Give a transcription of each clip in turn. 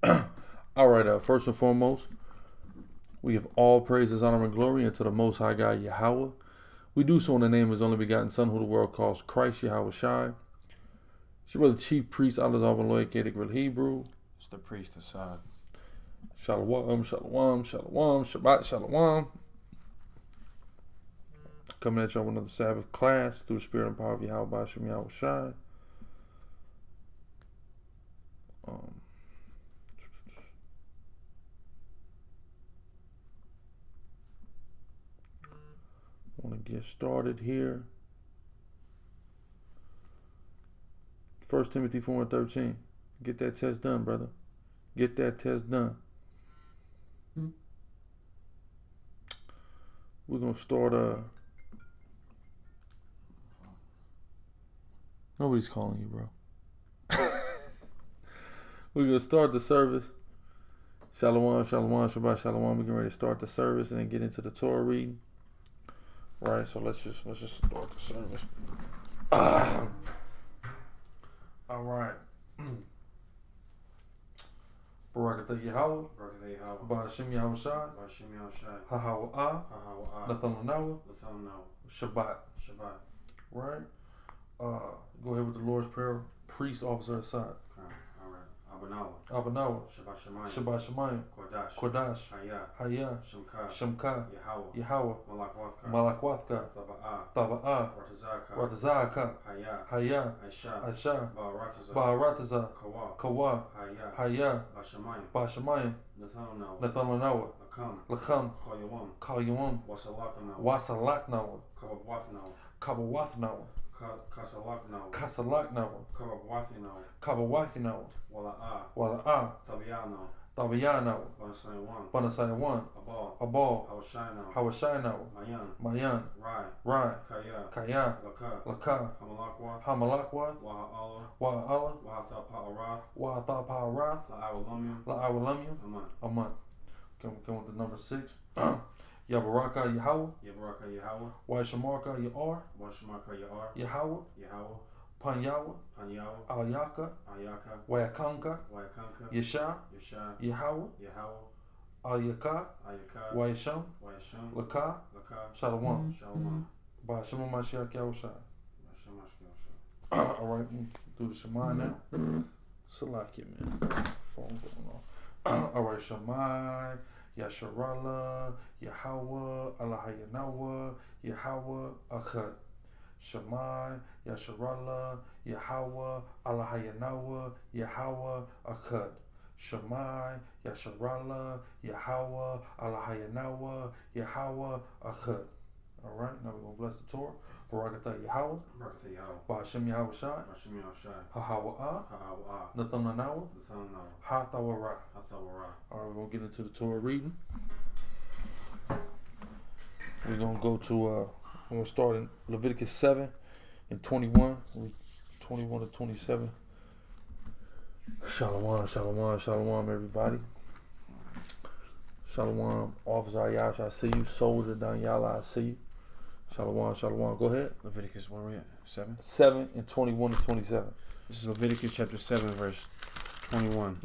All right, first and foremost, we give all praises, honor, and glory unto the Most High God, Yahweh. We do so in the name of His only begotten Son, who the world calls Christ, Yahweh Shai. It's your brother, Chief Priest, Allah Loyal Real Hebrew. It's the priest Assad. Shalom, shalom, shalom, Shabbat, shalom. Coming at y'all with another Sabbath class through the Spirit and power of Yahweh Bashim Yahweh Shai. Want to get started here. 1 Timothy 4:13. Get that test done, brother. Get that test done. We're going to start Nobody's calling you, bro. We're going to start the service. Shalom, shalom, Shabbat, shalom. We're getting ready to start the service and then get into the Torah reading. Right, so let's just start the service. All right. Barakatah Yahweh. Ba'ashim Yahweh Shai. Hahawa'ah. Nathanawa. Shabbat. Right. Go ahead with the Lord's Prayer. Priest, officer, Assad. Abanawa. Shabbat Shemayim. Kodash. Hayah. Shemka. Yahweh. Malakwathka. Thaba'ah. Ratazaka. Hayah. Aisha. Ba'arataza. Kawa. Hayah. Bashamayim. Nathanawa. Lacham. Kalyawam. Wasalaknawa. Kabawatnawa. Kasalaknawa. Kabawathinawa. Wala'ah. Thabiyanawa. Banasayawan. Abal. Hawashinawa. Mayan. Rai. Kaya. Laka. Hamalakwath. Wa'ala. Wa'athapa'arath. La'awalamya. Aman. Come with the number 6. Yabaraka Yahweh. Waishamarka Yar. Yahweh. Panyawa. Ayaka. Wayakanka. Yesha. Yahweh. Ayaka. Waisham. Laka. Shalom. Ba'ashim Mashiach Yahushua. Alright, do the Shema now. Salaki, man. Phone going on. Alright, Shema. YASHARAHLA, Yahweh, Allah Yanawa, Yahweh, Achad. Shema, YASHARAHLA, Yahweh, Allah Yanawa, Yahweh, Achad. Shema, YASHARAHLA, Yahweh, Allah Yanawa, Yahweh, Achad. Alright, now we're going to bless the Torah. Barakatah Yahweh. Ba'ashim Yahweh Shai. Hahawa'ah. Nathanawa. Hathawara. Alright, we're going to get into the Torah reading. We're going to go to, we're going to start in Leviticus 7 and 21. 21 to 27. Shalom, shalom, shalom, everybody. Shalom, Officer Ayash, I see you. Soldier Danyala, I see you. Shalom, shalom. Go ahead. Leviticus, where are we at? 7? 7 and 21 to 27. This is Leviticus chapter 7, verse 21.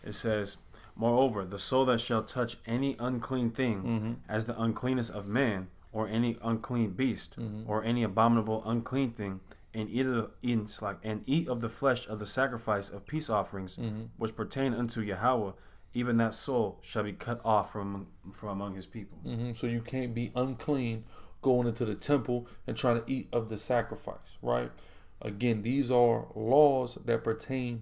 It says, Moreover, the soul that shall touch any unclean thing, as the uncleanness of man, or any unclean beast, or any abominable unclean thing, and eat of the flesh of the sacrifice of peace offerings, which pertain unto Yahweh, even that soul shall be cut off from among his people. So you can't be unclean going into the temple and trying to eat of the sacrifice, right? Again, these are laws that pertain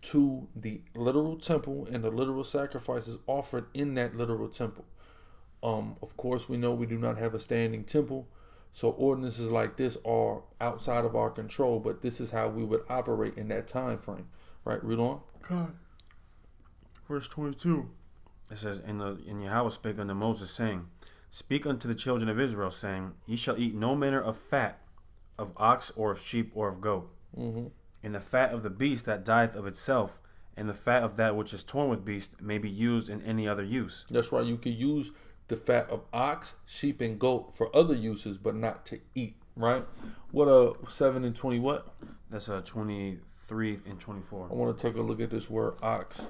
to the literal temple and the literal sacrifices offered in that literal temple. Of course, we know we do not have a standing temple, so ordinances like this are outside of our control, but this is how we would operate in that time frame, right? Read on. God. Verse 22. It says, And Yahweh spake unto Moses, saying, Speak unto the children of Israel, saying, Ye shall eat no manner of fat of ox or of sheep or of goat, and the fat of the beast that dieth of itself, and the fat of that which is torn with beast may be used in any other use. That's right. You could use the fat of ox, sheep, and goat for other uses, but not to eat, right? What 7 and 20 what? That's 23 3 and 24. I want to take a look at this word ox.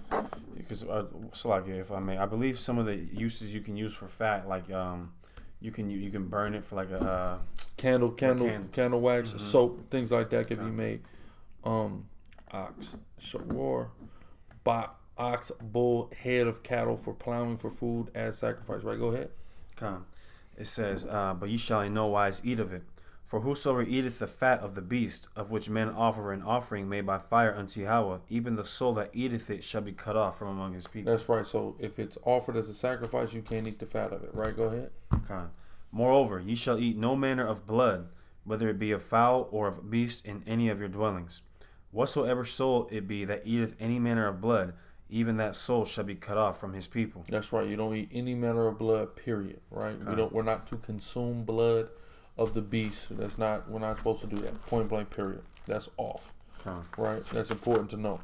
Because, Salakia, if I may, I believe some of the uses you can use for fat, like you can burn it for like a candle wax, soap, things like that can be made. Ox, shawar, ox, bull, head of cattle for plowing for food as sacrifice. Right, go ahead. It says, but ye shall in no wise eat of it. For whosoever eateth the fat of the beast, of which men offer an offering made by fire unto Yahweh, even the soul that eateth it shall be cut off from among his people. That's right. So if it's offered as a sacrifice, you can't eat the fat of it. Right? Go ahead. Moreover, ye shall eat no manner of blood, whether it be of fowl or of beast, in any of your dwellings. Whatsoever soul it be that eateth any manner of blood, even that soul shall be cut off from his people. That's right. You don't eat any manner of blood, period. Right? We're not to consume blood of the beast. We're not supposed to do that. Point blank, period. That's off. Right? That's important to know.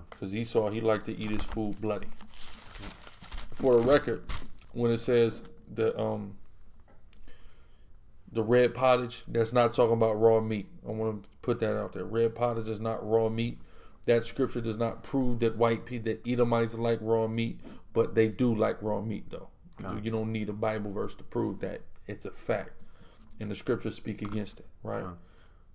Because Esau, he liked to eat his food bloody. For the record, when it says the red pottage, that's not talking about raw meat. I want to put that out there. Red pottage is not raw meat. That scripture does not prove that that Edomites like raw meat, but they do like raw meat though. You don't need a Bible verse to prove that. It's a fact. And the scriptures speak against it, right?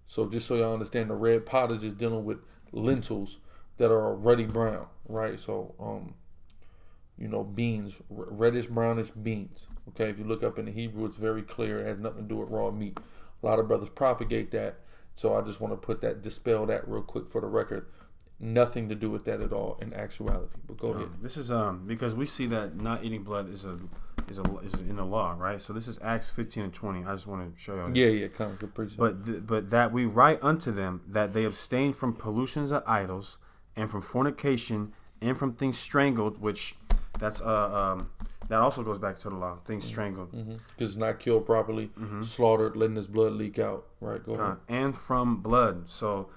So just so y'all understand, the red pottage is dealing with lentils that are already brown, right? So, beans, reddish, brownish beans. Okay, if you look up in the Hebrew, it's very clear. It has nothing to do with raw meat. A lot of brothers propagate that. So I just want to dispel that real quick for the record. Nothing to do with that at all in actuality. But go ahead. This is because we see that not eating blood is in the law, right? So this is Acts 15 and 20. I just want to show you. Yeah, come good preaching. But that we write unto them that they abstain from pollutions of idols and from fornication and from things strangled, which that's that also goes back to the law. Things strangled, because it's not killed properly, slaughtered, letting this blood leak out. Right, go ahead. And from blood. So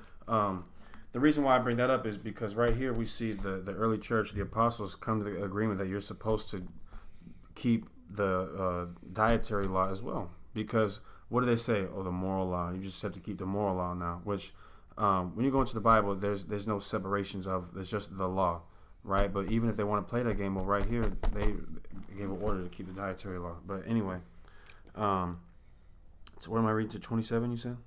the reason why I bring that up is because right here we see the early church, the apostles, come to the agreement that you're supposed to keep the dietary law as well. Because what do they say? Oh, the moral law. You just have to keep the moral law now. Which when you go into the Bible, there's no separations of. There's just the law, right? But even if they want to play that game, well, right here they gave an order to keep the dietary law. But anyway, so what am I reading to 27? You said?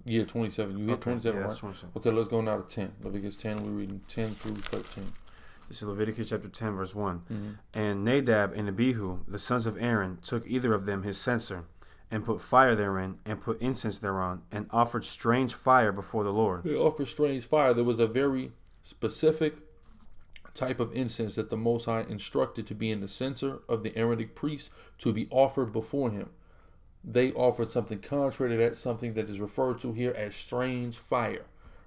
Yeah, 27. You hit 27, yeah, right? 27. Okay, let's go now to 10. Leviticus 10. We're reading 10 through 13. This is Leviticus chapter 10, verse 1. And Nadab and Abihu, the sons of Aaron, took either of them his censer, and put fire therein, and put incense thereon, and offered strange fire before the Lord. They offered strange fire. There was a very specific type of incense that the Most High instructed to be in the censer of the Aaronic priests to be offered before him. They offered something contrary to that, something that is referred to here as strange fire.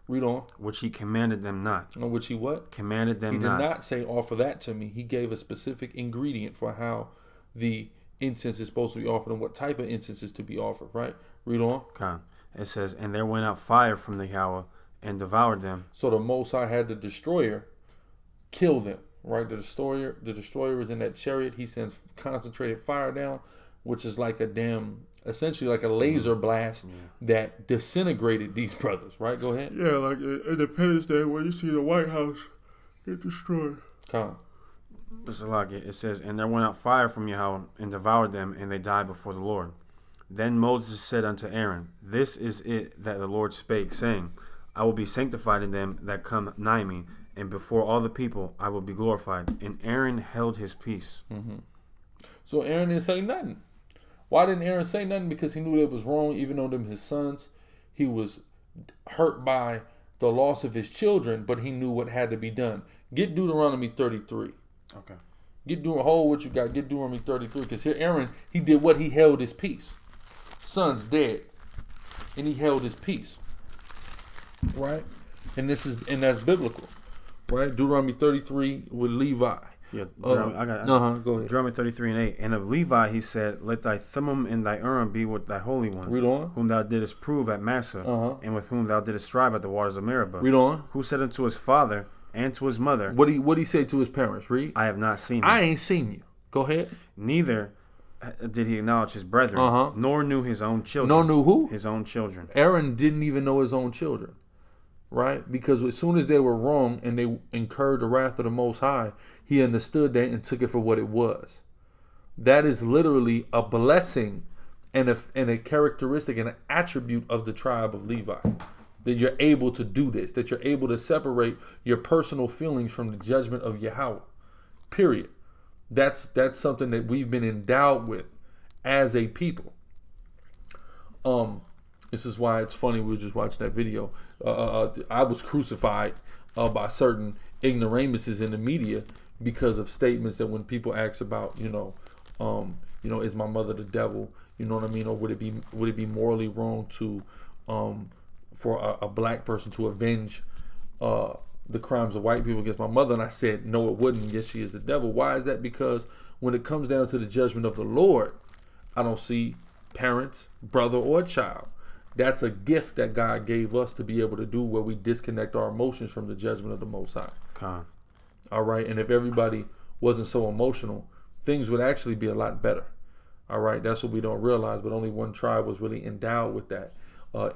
Read on. Which he commanded them not. On which he what? Commanded them not. He did not say offer that to me. He gave a specific ingredient for how the incense is supposed to be offered and what type of incense is to be offered, right? Read on. Okay. It says, and there went out fire from the Yahweh and devoured them. So the Most High had the destroyer kill them, right? The destroyer is in that chariot. He sends concentrated fire down, which is like essentially like a laser blast that disintegrated these brothers, right? Go ahead. Yeah, like Independence Day where you see the White House get destroyed. It says, and there went out fire from Yahweh and devoured them, and they died before the Lord. Then Moses said unto Aaron, this is it that the Lord spake, saying, I will be sanctified in them that come nigh me, and before all the people I will be glorified. And Aaron held his peace. So Aaron didn't say nothing. Why didn't Aaron say nothing? Because he knew that it was wrong, even though them his sons. He was hurt by the loss of his children, but he knew what had to be done. Get Deuteronomy 33. Okay. Hold what you got. Get Deuteronomy 33. Because here Aaron, he did what? He held his peace. Son's dead. And he held his peace. Right? And that's biblical. Right? Deuteronomy 33 with Levi. Yeah, I got it. Go ahead. Deuteronomy 33 and 8. And of Levi he said, let thy Thummim and thy Urim be with thy Holy One. Read on. Whom thou didst prove at Massa, and with whom thou didst strive at the waters of Meribah. Read on. Who said unto his father and to his mother, What he say to his parents? Read. I have not seen him. I ain't seen you. Go ahead. Neither did he acknowledge his brethren, nor knew his own children. Nor knew who? His own children. Aaron didn't even know his own children. right? Because as soon as they were wrong and they incurred the wrath of the Most High, he understood that and took it for what it was. That is literally a blessing and a characteristic and an attribute of the tribe of Levi. That you're able to do this, that you're able to separate your personal feelings from the judgment of Yahweh. Period. That's something that we've been endowed with as a people. This is why it's funny. We were just watching that video. I was crucified by certain ignoramuses in the media because of statements that when people ask about, is my mother the devil? You know what I mean? Or would it be morally wrong to for a black person to avenge the crimes of white people against my mother? And I said, no, it wouldn't. Yes, she is the devil. Why is that? Because when it comes down to the judgment of the Lord, I don't see parents, brother, or child. That's a gift that God gave us to be able to do where we disconnect our emotions from the judgment of the Most High. Okay. All right. And if everybody wasn't so emotional, things would actually be a lot better. All right. That's what we don't realize. But only one tribe was really endowed with that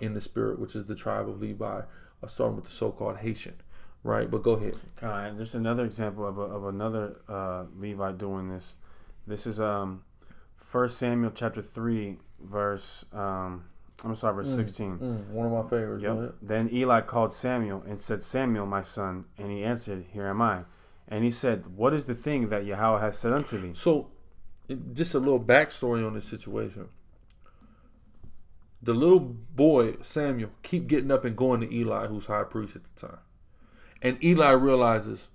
in the spirit, which is the tribe of Levi, starting with the so-called Haitian. Right. But go ahead. Okay. Just another example of another Levi doing this. This is 1 Samuel chapter 3, verse 16. One of my favorites. Yep. Then Eli called Samuel and said, Samuel, my son. And he answered, Here am I. And he said, What is the thing that Yahweh has said unto thee? So, just a little backstory on this situation. The little boy, Samuel, keep getting up and going to Eli, who's high priest at the time. And Eli realizes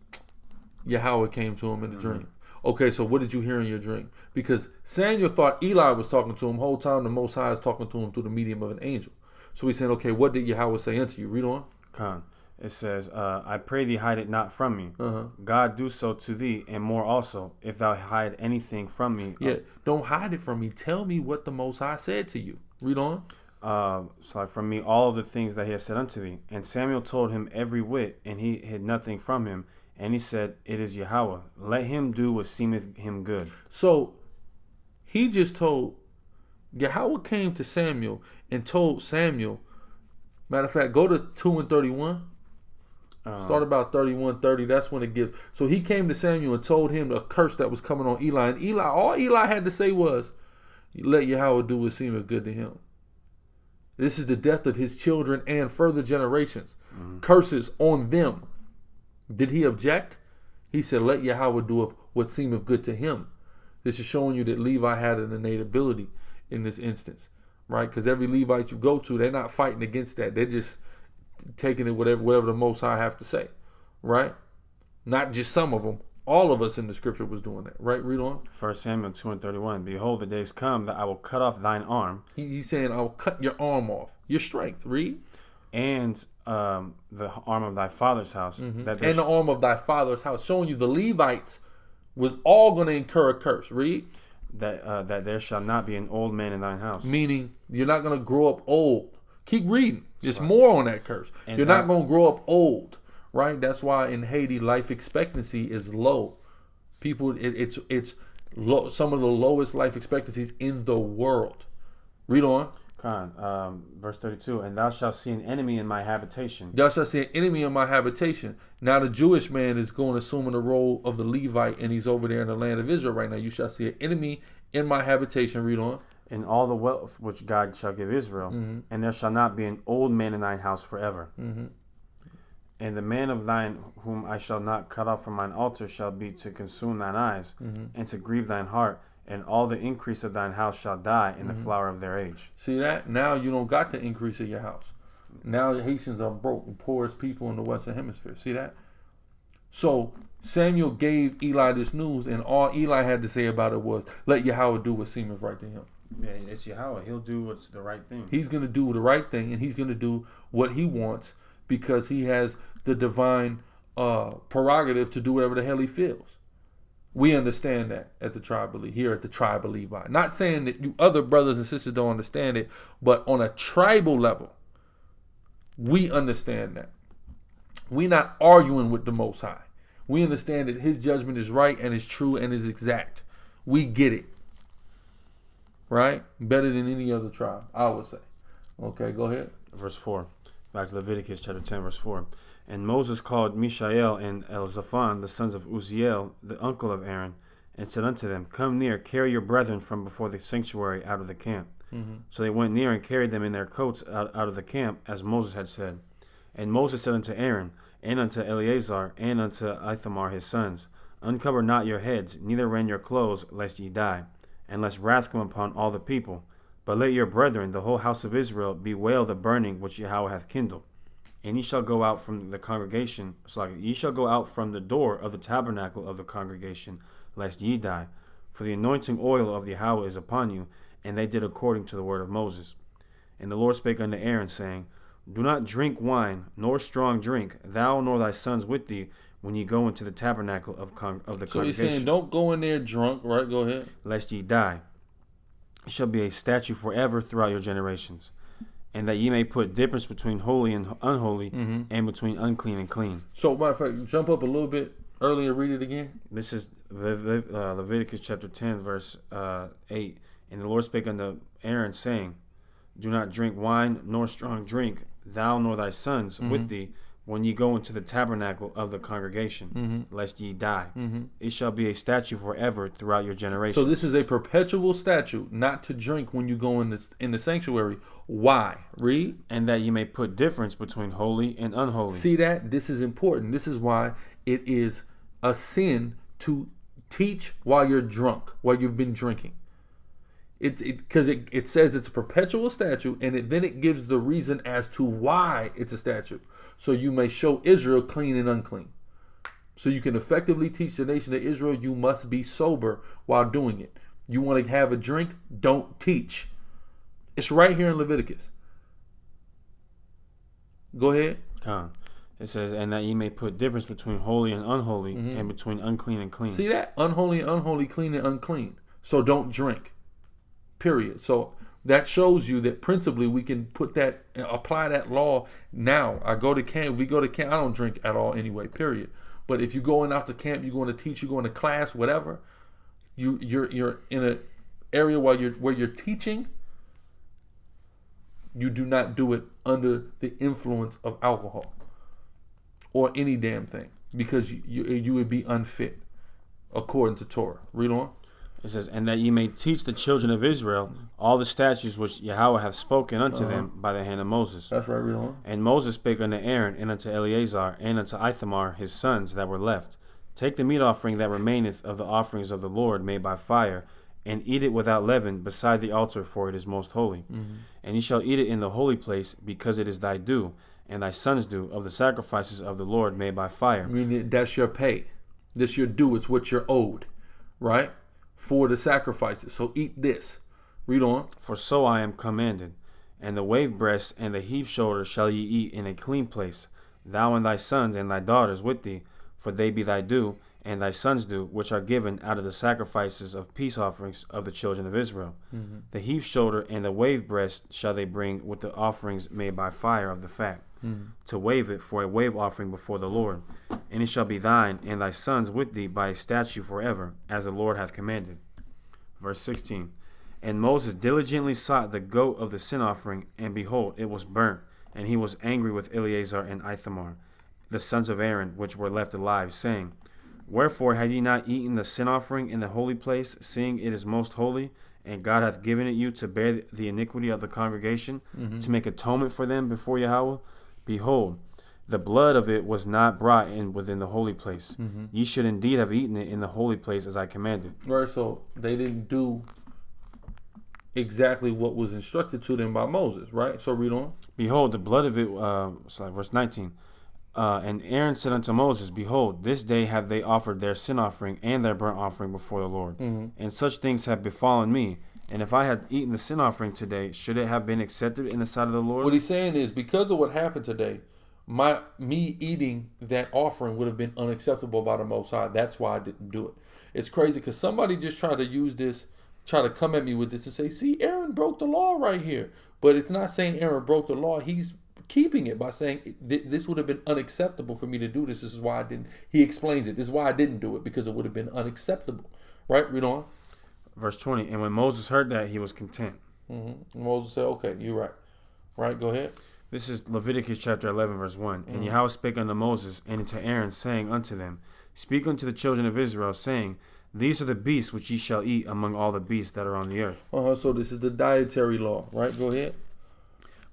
Yahweh came to him in a dream. Okay, so what did you hear in your dream? Because Samuel thought Eli was talking to him the whole time. The Most High is talking to him through the medium of an angel. So he's saying, okay, what did Yahweh say unto you? Read on. Khan. It says, I pray thee hide it not from me. God do so to thee, and more also, if thou hide anything from me. Yeah, don't hide it from me. Tell me what the Most High said to you. Read on. So from me all of the things that he has said unto thee. And Samuel told him every whit, and he hid nothing from him. And he said, It is Yahweh. Let him do what seemeth him good. So he just told, Yahweh came to Samuel and told Samuel, matter of fact, go to 2:31. Start about 31:30. That's when it gives. So he came to Samuel and told him a curse that was coming on Eli. And Eli, all Eli had to say was, let Yahweh do what seemeth good to him. This is the death of his children and further generations. Curses on them. Did he object? He said, let Yahweh do what seemeth good to him. This is showing you that Levi had an innate ability in this instance, right? Because every Levite you go to, they're not fighting against that. They're just taking it whatever the Most High have to say, right? Not just some of them. All of us in the scripture was doing that, right? Read on. 1 Samuel 2:31. Behold, the days come that I will cut off thine arm. He's saying, I will cut your arm off. Your strength. Read. And the arm of thy father's house. And the arm of thy father's house. Showing you the Levites was all going to incur a curse. Read. That there shall not be an old man in thine house. Meaning, you're not going to grow up old. Keep reading. There's more on that curse. And you're not going to grow up old. Right? That's why in Haiti, life expectancy is low. People, it's low, some of the lowest life expectancies in the world. Read on. Verse 32. And thou shalt see an enemy in my habitation. Thou shalt see an enemy in my habitation. Now the Jewish man is going to assume the role of the Levite, and he's over there in the land of Israel right now. You shall see an enemy in my habitation. Read on. In all the wealth which God shall give Israel, and there shall not be an old man in thine house forever. And the man of thine whom I shall not cut off from mine altar shall be to consume thine eyes, and to grieve thine heart, and all the increase of thine house shall die in the flower of their age. See that? Now you don't got the increase of your house. Now the Haitians are broke and poorest people in the Western Hemisphere. See that? So Samuel gave Eli this news, and all Eli had to say about it was, let Yahweh do what seemeth right to him. Yeah, it's Yahweh. He'll do what's the right thing. He's going to do the right thing, and he's going to do what he wants because he has the divine prerogative to do whatever the hell he feels. We understand that at the tribe of Levi, here at the tribe of Levi. Not saying that you other brothers and sisters don't understand it, but on a tribal level, we understand that. We're not arguing with the Most High. We understand that his judgment is right and is true and is exact. We get it. Right? Better than any other tribe, I would say. Okay, go ahead. Verse 4. Back to Leviticus chapter 10, verse 4. And Moses called Mishael and Elzaphan, the sons of Uzziel, the uncle of Aaron, and said unto them, Come near, carry your brethren from before the sanctuary out of the camp. So they went near and carried them in their coats out of the camp, as Moses had said. And Moses said unto Aaron, and unto Eleazar, and unto Ithamar his sons, Uncover not your heads, neither rend your clothes, lest ye die, and lest wrath come upon all the people. But let your brethren, the whole house of Israel, bewail the burning which Yahweh hath kindled. And ye shall go out from the congregation, ye shall go out from the door of the tabernacle of the congregation, lest ye die. For the anointing oil of Yahweh is upon you. And they did according to the word of Moses. And the Lord spake unto Aaron, saying, Do not drink wine, nor strong drink, thou nor thy sons with thee, when ye go into the tabernacle of the congregation. So he's saying, don't go in there drunk, right? Go ahead. Lest ye die. It shall be a statute forever throughout your generations. And that ye may put difference between holy and unholy, and between unclean and clean. So, matter of fact, jump up a little bit earlier, read it again. This is Leviticus chapter 10, verse 8. And the Lord spake unto Aaron, saying, Do not drink wine, nor strong drink, thou nor thy sons with thee, when ye go into the tabernacle of the congregation, lest ye die. It shall be a statute forever throughout your generations. So this is a perpetual statute, not to drink when you go in the sanctuary. Why? Read. And that ye may put difference between holy and unholy. See that? This is important. This is why it is a sin to teach while you're drunk, while you've been drinking. Because it says it's a perpetual statute, and then it gives the reason as to why it's a statute. So you may show Israel clean and unclean. So you can effectively teach the nation of Israel you must be sober while doing it. You want to have a drink? Don't teach. It's right here in Leviticus. Go ahead. It says, and that ye may put difference between holy and unholy, and between unclean and clean. See that? Unholy and unholy, clean and unclean. So don't drink. Period. So that shows you that principally we can apply that law now. I go to camp. We go to camp. I don't drink at all anyway. Period. But if you go in after camp, you're going to teach, you're going to class, whatever. You're in an area where you're teaching. You do not do it under the influence of alcohol or any damn thing, because you would be unfit according to Torah. Read on. It says, and that ye may teach the children of Israel all the statutes which Yahweh hath spoken unto them by the hand of Moses. That's right, read on. And Moses spake unto Aaron, and unto Eleazar, and unto Ithamar his sons that were left, Take the meat offering that remaineth of the offerings of the Lord made by fire, and eat it without leaven beside the altar, for it is most holy. And ye shall eat it in the holy place, because it is thy due, and thy sons' due, of the sacrifices of the Lord made by fire. I mean, that's your pay. This your due. It's what you're owed, right? For the sacrifices. So eat this. Read on. For so I am commanded. And the wave breast and the heave shoulder shall ye eat in a clean place, thou and thy sons and thy daughters with thee, for they be thy due, and thy sons' due, which are given out of the sacrifices of peace offerings of the children of Israel. The heave shoulder and the wave breast shall they bring with the offerings made by fire of the fat, to wave it for a wave offering before the Lord. And it shall be thine and thy sons with thee by a statute forever, as the Lord hath commanded. Verse 16. And Moses diligently sought the goat of the sin offering, and behold, it was burnt. And he was angry with Eleazar and Ithamar, the sons of Aaron, which were left alive, saying, Wherefore had ye not eaten the sin offering in the holy place, seeing it is most holy, and God hath given it you to bear the iniquity of the congregation, to make atonement for them before Yahweh? Behold, the blood of it was not brought in within the holy place. Ye should indeed have eaten it in the holy place as I commanded. Right, so they didn't do exactly what was instructed to them by Moses, right? So read on. Behold, the blood of it, verse 19. And Aaron said unto Moses, Behold, this day have they offered their sin offering and their burnt offering before the Lord. And such things have befallen me. And if I had eaten the sin offering today, should it have been accepted in the sight of the Lord? What he's saying is, because of what happened today, me eating that offering would have been unacceptable by the Most High. That's why I didn't do it. It's crazy because somebody just tried to use this, try to come at me with this and say, see, Aaron broke the law right here. But it's not saying Aaron broke the law. He's keeping it by saying this would have been unacceptable for me to do this. This is why I didn't. He explains it. This is why I didn't do it, because it would have been unacceptable. Right? Read on. Verse 20. And when Moses heard that, he was content. Moses said, okay, you're right. Right? Go ahead. This is Leviticus chapter 11, verse 1. And Yahweh spake unto Moses and unto Aaron, saying unto them, Speak unto the children of Israel, saying, These are the beasts which ye shall eat among all the beasts that are on the earth. So this is the dietary law, right? Go ahead.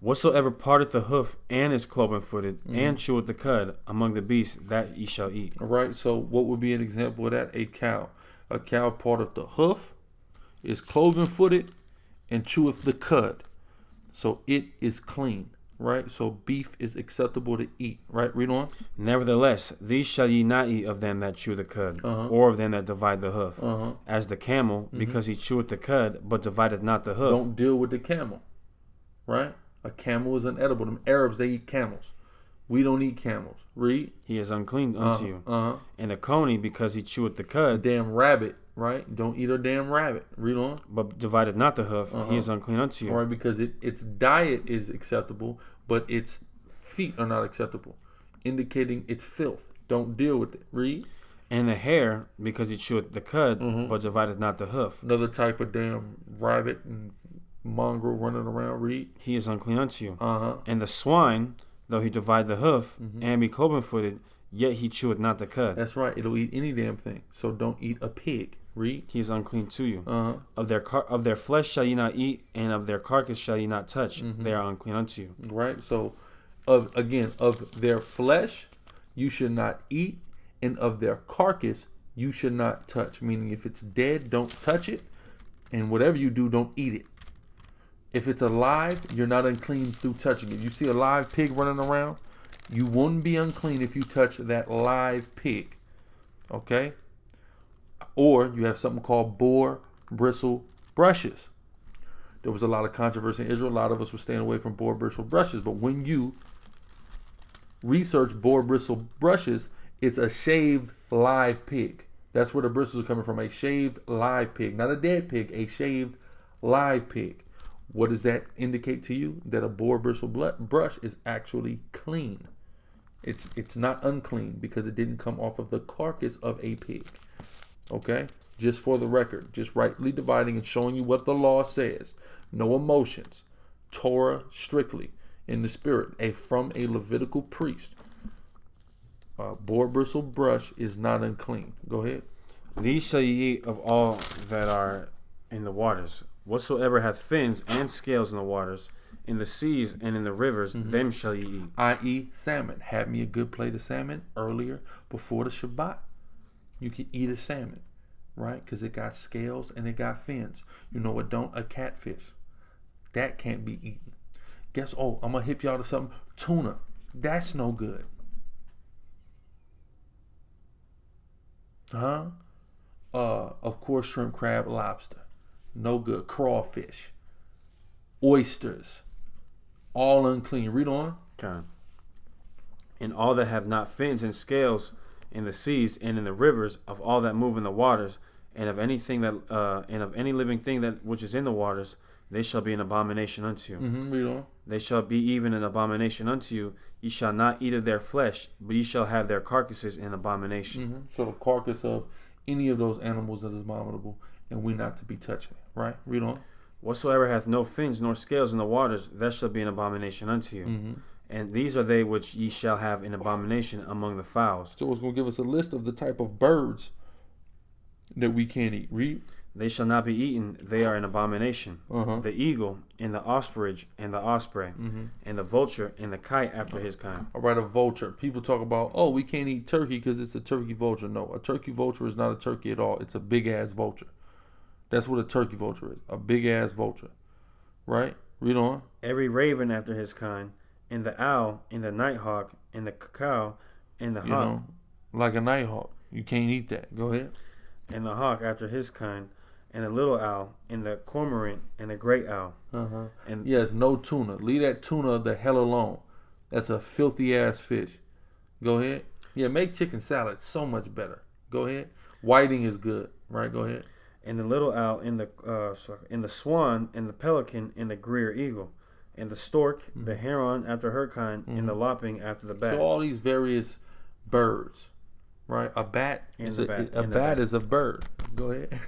Whatsoever parteth the hoof and is cloven-footed and cheweth the cud among the beasts that ye shall eat. All right. So what would be an example of that? A cow. A cow parteth the hoof, is cloven-footed, and cheweth the cud. So it is clean. Right, so beef is acceptable to eat. Right, read on. Nevertheless, these shall ye not eat of them that chew the cud, or of them that divide the hoof. As the camel, because he cheweth the cud, but divideth not the hoof. Don't deal with the camel. Right, a camel is unedible. Them Arabs, they eat camels. We don't eat camels. Read. He is unclean unto you. And the coney, because he cheweth the cud. Damn rabbit. Right, don't eat a damn rabbit. Read on. But divided not the hoof, he is unclean unto you. All right, because its diet is acceptable, but its feet are not acceptable, indicating its filth. Don't deal with it. Read. And the hare, because he cheweth the cud, but divided not the hoof. Another type of damn rabbit and mongrel running around. Read. He is unclean unto you. And the swine, though he divide the hoof and be cloven-footed, yet he cheweth not the cud. That's right. It'll eat any damn thing. So don't eat a pig. Read. He is unclean to you. Of their flesh shall ye not eat, and of their carcass shall ye not touch. They are unclean unto you. Right. So, of their flesh you should not eat, and of their carcass you should not touch. Meaning, if it's dead, don't touch it, and whatever you do, don't eat it. If it's alive, you're not unclean through touching it. You see a live pig running around, you won't be unclean if you touch that live pig. Okay. Or you have something called boar bristle brushes. There was a lot of controversy in Israel. A lot of us were staying away from boar bristle brushes. But when you research boar bristle brushes, it's a shaved live pig. That's where the bristles are coming from. A shaved live pig. Not a dead pig. A shaved live pig. What does that indicate to you? That a boar bristle brush is actually clean. It's not unclean because it didn't come off of the carcass of a pig. Okay, just for the record, just rightly dividing and showing you what the law says. No emotions, Torah strictly in the spirit. From a Levitical priest. Boar bristle brush is not unclean. Go ahead. These shall ye eat of all that are in the waters. Whatsoever hath fins and scales in the waters, in the seas and in the rivers, them shall ye eat. I.e. salmon. Had me a good plate of salmon earlier before the Shabbat. You can eat a salmon, right? Because it got scales and it got fins. You know what don't? A catfish. That can't be eaten. I'm going to hip y'all to something. Tuna. That's no good. Of course, shrimp, crab, lobster. No good. Crawfish. Oysters. All unclean. Read on. Okay. And all that have not fins and scales in the seas and in the rivers, of all that move in the waters, and of anything that and of any living thing that which is in the waters, they shall be an abomination unto you. Read on. They shall be even an abomination unto you. Ye shall not eat of their flesh, but ye shall have their carcasses in abomination. So the carcass of any of those animals that is abominable, and we not to be touching it. Right? Read on. Whatsoever hath no fins nor scales in the waters, that shall be an abomination unto you. And these are they which ye shall have in abomination among the fowls. So it's going to give us a list of the type of birds that we can't eat. Read. They shall not be eaten, they are an abomination. The eagle, and the ostrich, and the osprey, and the vulture, and the kite after his kind. All right, a vulture. People talk about, we can't eat turkey because it's a turkey vulture. No, a turkey vulture is not a turkey at all. It's a big-ass vulture. That's what a turkey vulture is, a big-ass vulture. Right? Read on. Every raven after his kind, and the owl, and the nighthawk, and the cow, and the hawk. Like a nighthawk. You can't eat that. Go ahead. And the hawk after his kind, and the little owl, and the cormorant, and the great owl. And yes, no tuna. Leave that tuna the hell alone. That's a filthy-ass fish. Go ahead. Yeah, make chicken salad so much better. Go ahead. Whiting is good. Right? Go ahead. And the little owl, and the swan, and the pelican, and the greer eagle, and the stork, the heron after her kind, and the lopping after the bat. So all these various birds, right? A bat is a bird. Go ahead.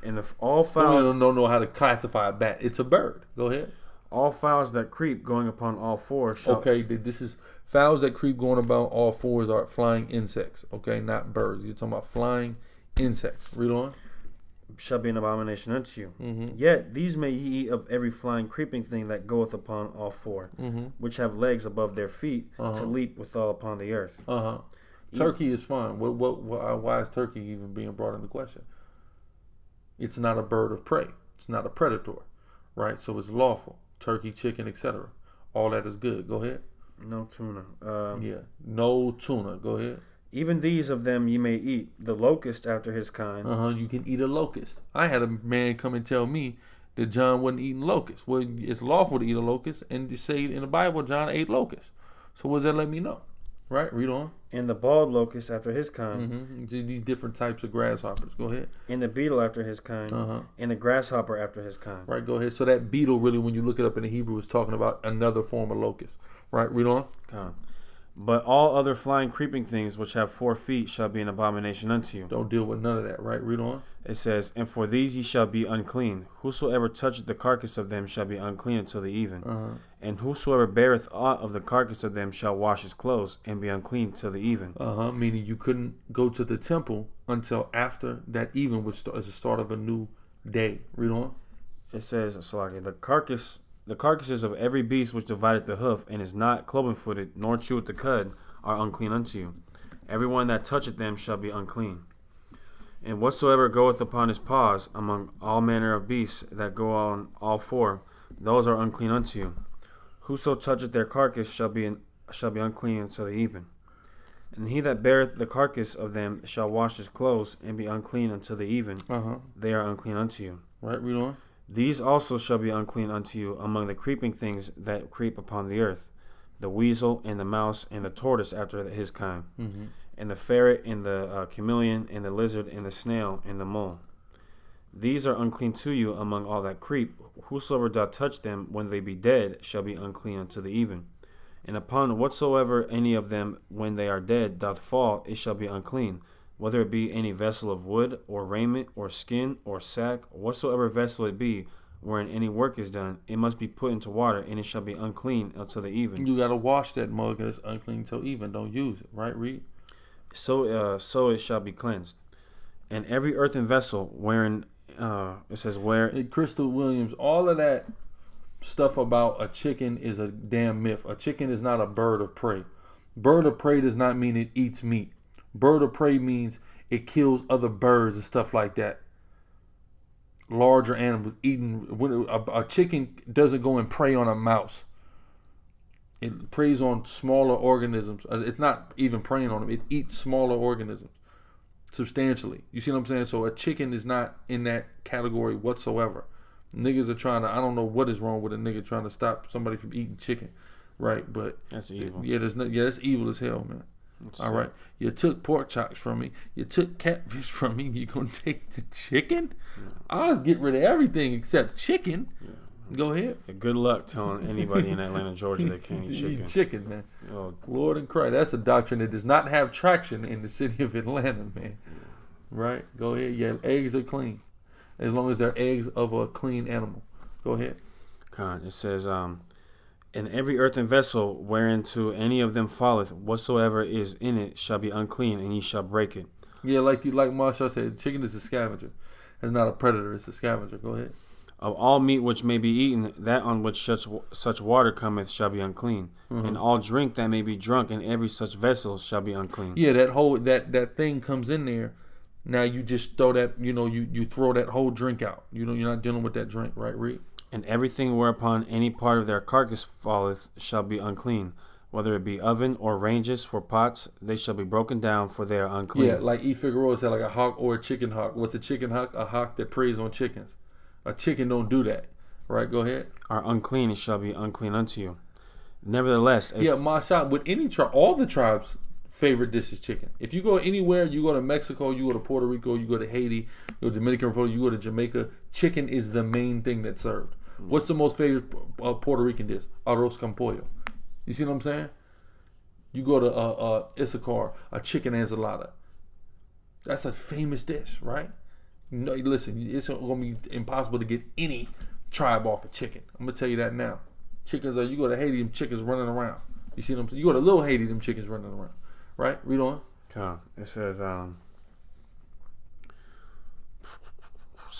And all fowls. Some don't know how to classify a bat. It's a bird. Go ahead. all fowls that creep going upon all fours shall... Okay, this is fowls that creep going about all fours are flying insects. Okay, not birds. You're talking about flying insects. Read on. Shall be an abomination unto you. Yet these may ye eat of every flying creeping thing that goeth upon all four, which have legs above their feet to leap withal upon the earth. Turkey is fine. Why is turkey even being brought into question? It's not a bird of prey. It's not a predator, right? So it's lawful. Turkey, chicken, etc. All that is good. Go ahead. No tuna. No tuna. Go ahead. Even these of them ye may eat, the locust after his kind. You can eat a locust. I had a man come and tell me that John wasn't eating locusts. Well, it's lawful to eat a locust, and to say in the Bible John ate locusts. So what does that let me know? Right? Read on. And the bald locust after his kind. These different types of grasshoppers. Go ahead. And the beetle after his kind. And the grasshopper after his kind. Right, go ahead. So that beetle really, when you look it up in the Hebrew, is talking about another form of locust. Right, read on. But all other flying creeping things which have 4 feet shall be an abomination unto you. Don't deal with none of that, right? Read on. It says, and for these ye shall be unclean. Whosoever toucheth the carcass of them shall be unclean until the even. And whosoever beareth aught of the carcass of them shall wash his clothes and be unclean till the even. Meaning you couldn't go to the temple until after that even, which is the start of a new day. Read on. It says, the carcasses of every beast which divideth the hoof, and is not cloven-footed, nor cheweth the cud, are unclean unto you. Every one that toucheth them shall be unclean. And whatsoever goeth upon his paws among all manner of beasts that go on all four, those are unclean unto you. Whoso toucheth their carcass shall be unclean until the even. And he that beareth the carcass of them shall wash his clothes and be unclean until the even. They are unclean unto you. Right, read on. These also shall be unclean unto you among the creeping things that creep upon the earth, the weasel and the mouse and the tortoise after his kind, and the ferret and the chameleon and the lizard and the snail and the mole. These are unclean to you among all that creep. Whosoever doth touch them when they be dead shall be unclean unto the even. And upon whatsoever any of them when they are dead doth fall, it shall be unclean. Whether it be any vessel of wood, or raiment, or skin, or sack, whatsoever vessel it be, wherein any work is done, it must be put into water, and it shall be unclean until the even. You got to wash that mug, and it's unclean till even. Don't use it, right? Read. So it shall be cleansed. And every earthen vessel, wherein, it says where... Hey, Crystal Williams, all of that stuff about a chicken is a damn myth. A chicken is not a bird of prey. Bird of prey does not mean it eats meat. Bird of prey means it kills other birds and stuff like that. Larger animals eating. A chicken doesn't go and prey on a mouse. It preys on smaller organisms. It's not even preying on them. It eats smaller organisms substantially. You see what I'm saying? So a chicken is not in that category whatsoever. Niggas are trying to, I don't know what is wrong with a nigga trying to stop somebody from eating chicken. Right? But that's evil. That's evil as hell, man. All right, you took pork chops from me. You took catfish from me. You gonna take the chicken? I'll get rid of everything except chicken. Go ahead. Good luck telling anybody in Atlanta, Georgia, they can't eat chicken. Chicken, man. Oh, Lord and Christ, that's a doctrine that does not have traction in the city of Atlanta, man. Right? Go ahead. Yeah, eggs are clean, as long as they're eggs of a clean animal. Go ahead. It says, and every earthen vessel whereinto any of them falleth, whatsoever is in it shall be unclean, and ye shall break it. Yeah, like Marsha said, chicken is a scavenger. It's not a predator, it's a scavenger. Go ahead. Of all meat which may be eaten, that on which such water cometh shall be unclean. And all drink that may be drunk in every such vessel shall be unclean. Yeah, that thing comes in there. Now you just throw that, you throw that whole drink out. You're not dealing with that drink, right, Reed? And everything whereupon any part of their carcass falleth shall be unclean, whether it be oven or ranges for pots, they shall be broken down, for they are unclean. Yeah, like E. Figueroa said, like a hawk or a chicken hawk. What's a chicken hawk? A hawk that preys on chickens. A chicken don't do that. Right, go ahead. Are unclean, it shall be unclean unto you. Nevertheless, Masha, with any tribe, all the tribes' favorite dish is chicken. If you go anywhere, you go to Mexico, you go to Puerto Rico, you go to Haiti, you go to Dominican Republic, you go to Jamaica, chicken is the main thing that's served. What's the most favorite Puerto Rican dish? Arroz con pollo. You see what I'm saying? You go to Issachar, a chicken enchilada. That's a famous dish, right? No, listen, it's going to be impossible to get any tribe off a chicken. I'm gonna tell you that now. Chickens you go to Haiti, them chickens running around. You see them? You go to little Haiti, them chickens running around. Right? Read on. It says,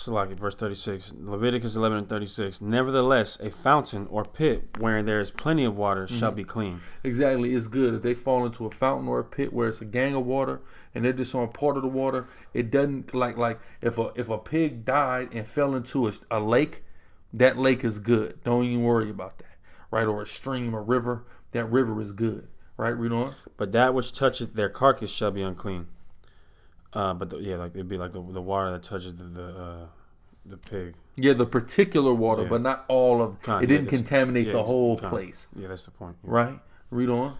verse 36, Leviticus 11:36. Nevertheless, a fountain or pit wherein there is plenty of water shall be clean. Exactly, it's good. If they fall into a fountain or a pit where it's a gang of water and they're just on part of the water, it doesn't like if a pig died and fell into a lake, that lake is good. Don't even worry about that, right? Or a stream or river, that river is good, right? Read on. But that which toucheth their carcass shall be unclean. It'd be like the water that touches the pig. Yeah, the particular water, but not all of it. Didn't contaminate the whole place. Yeah, that's the point. Yeah. Right? Read on.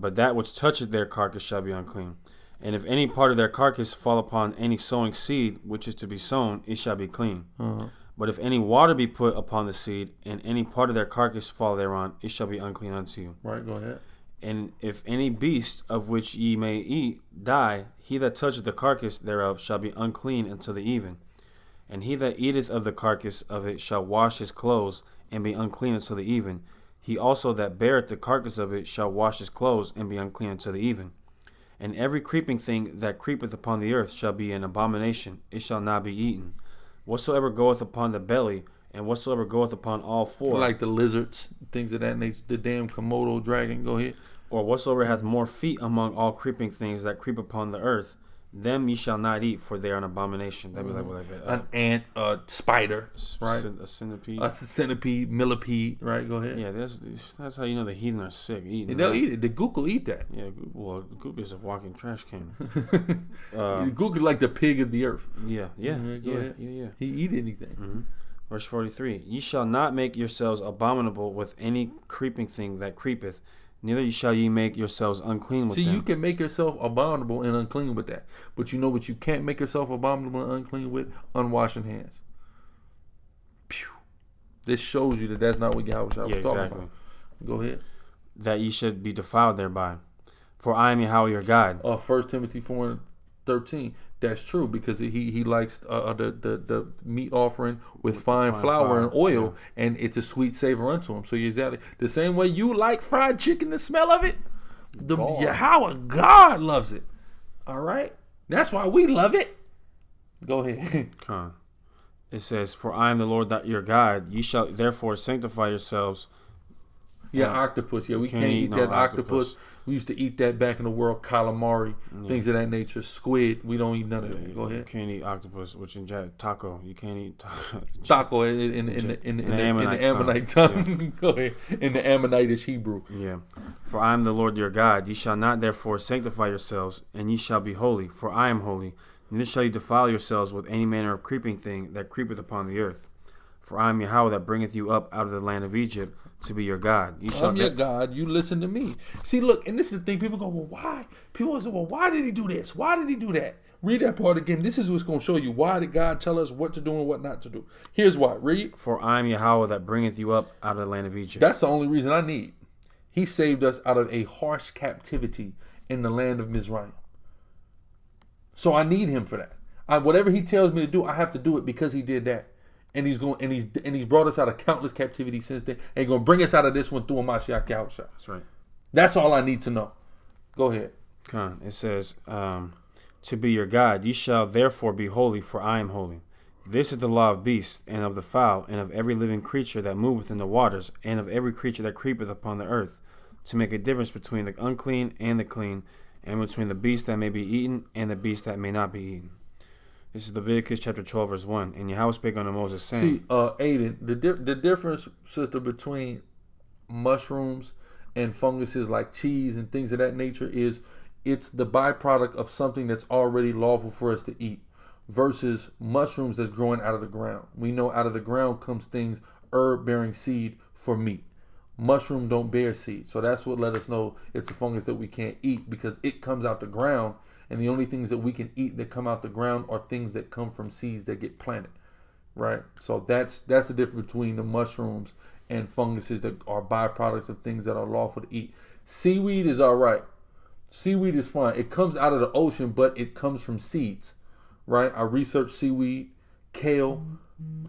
But that which toucheth their carcass shall be unclean. And if any part of their carcass fall upon any sowing seed which is to be sown, it shall be clean. But if any water be put upon the seed, and any part of their carcass fall thereon, it shall be unclean unto you. Right, go ahead. And if any beast of which ye may eat die, he that toucheth the carcass thereof shall be unclean until the even. And he that eateth of the carcass of it shall wash his clothes, and be unclean until the even. He also that beareth the carcass of it shall wash his clothes, and be unclean until the even. And every creeping thing that creepeth upon the earth shall be an abomination, it shall not be eaten. Whatsoever goeth upon the belly, and whatsoever goeth upon all four. Like the lizards, things of that nature, the damn Komodo dragon, go ahead. Or whatsoever hath more feet among all creeping things that creep upon the earth, them ye shall not eat, for they are an abomination. That'd be like an ant, a spider, right? A centipede. A centipede, millipede, right? Go ahead. Yeah, that's how you know the heathen are sick eating. They'll eat it. The gook will eat that. Yeah, well, the gook is a walking trash can. The gook is like the pig of the earth. Yeah. Go ahead. He eat anything. Mm-hmm. Verse 43, ye shall not make yourselves abominable with any creeping thing that creepeth, neither shall ye make yourselves unclean with them. See, you can make yourself abominable and unclean with that. But you know what you can't make yourself abominable and unclean with? Unwashing hands. Pew. This shows you that that's not what Yahweh was talking about. Go ahead. That ye should be defiled thereby. For I am Yahweh your God. 1 Timothy 4:13. That's true, because he likes the meat offering with fine flour and oil, and it's a sweet savor unto him. So exactly the same way you like fried chicken, the smell of it, Yahweh God loves it. All right, that's why we love it. Go ahead. It says, "For I am the Lord that your God. Ye shall therefore sanctify yourselves." Yeah, octopus. Yeah, we can't eat that octopus. We used to eat that back in the world. Calamari, things of that nature. Squid. We don't eat none of that. Go ahead. You can't eat octopus, which in taco. You can't eat taco in the Ammonite tongue. Go ahead. In the Ammonitish Hebrew. Yeah. For I am the Lord your God. Ye shall not therefore sanctify yourselves, and ye shall be holy. For I am holy. Neither shall ye defile yourselves with any manner of creeping thing that creepeth upon the earth. For I am Yahweh that bringeth you up out of the land of Egypt to be your God. I'm your God. You listen to me. See, look, and this is the thing. People go, well, why? People say, well, why did he do this? Why did he do that? Read that part again. This is what's going to show you why did God tell us what to do and what not to do. Here's why. Read. For I am Yahweh that bringeth you up out of the land of Egypt. That's the only reason I need. He saved us out of a harsh captivity in the land of Mizraim. So I need him for that. Whatever he tells me to do, I have to do it because he did that. And he's brought us out of countless captivity since then. And he's going to bring us out of this one through a Mashiach Yahushua. That's right. That's all I need to know. Go ahead. It says, to be your God, ye shall therefore be holy, for I am holy. This is the law of beasts, and of the fowl, and of every living creature that moveth in the waters, and of every creature that creepeth upon the earth, to make a difference between the unclean and the clean, and between the beast that may be eaten and the beast that may not be eaten. This is Leviticus chapter 12, verse 1. And Yahweh spake unto Moses, saying... See, Aiden, the difference, sister, between mushrooms and funguses like cheese and things of that nature is it's the byproduct of something that's already lawful for us to eat versus mushrooms that's growing out of the ground. We know out of the ground comes things, herb-bearing seed for meat. Mushroom don't bear seed. So that's what let us know it's a fungus that we can't eat because it comes out the ground. And the only things that we can eat that come out the ground are things that come from seeds that get planted, right? So that's the difference between the mushrooms and funguses that are byproducts of things that are lawful to eat. Seaweed is all right. Seaweed is fine. It comes out of the ocean, but it comes from seeds, right? I researched seaweed. kale,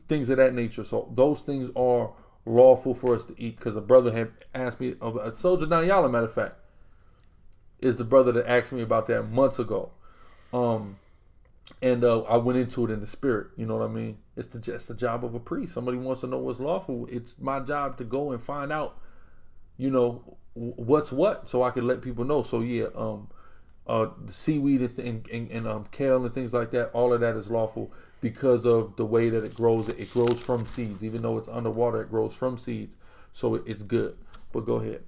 things of that nature. So those things are lawful for us to eat, because a brother had asked me, a soldier down Yala, matter of fact, is the brother that asked me about that months ago. And I went into it in the spirit. You know what I mean? It's the job of a priest. Somebody wants to know what's lawful. It's my job to go and find out, what's what, so I can let people know. So yeah, the seaweed and kale and things like that, all of that is lawful because of the way that it grows. It grows from seeds. Even though it's underwater, it grows from seeds. So it's good. But go ahead.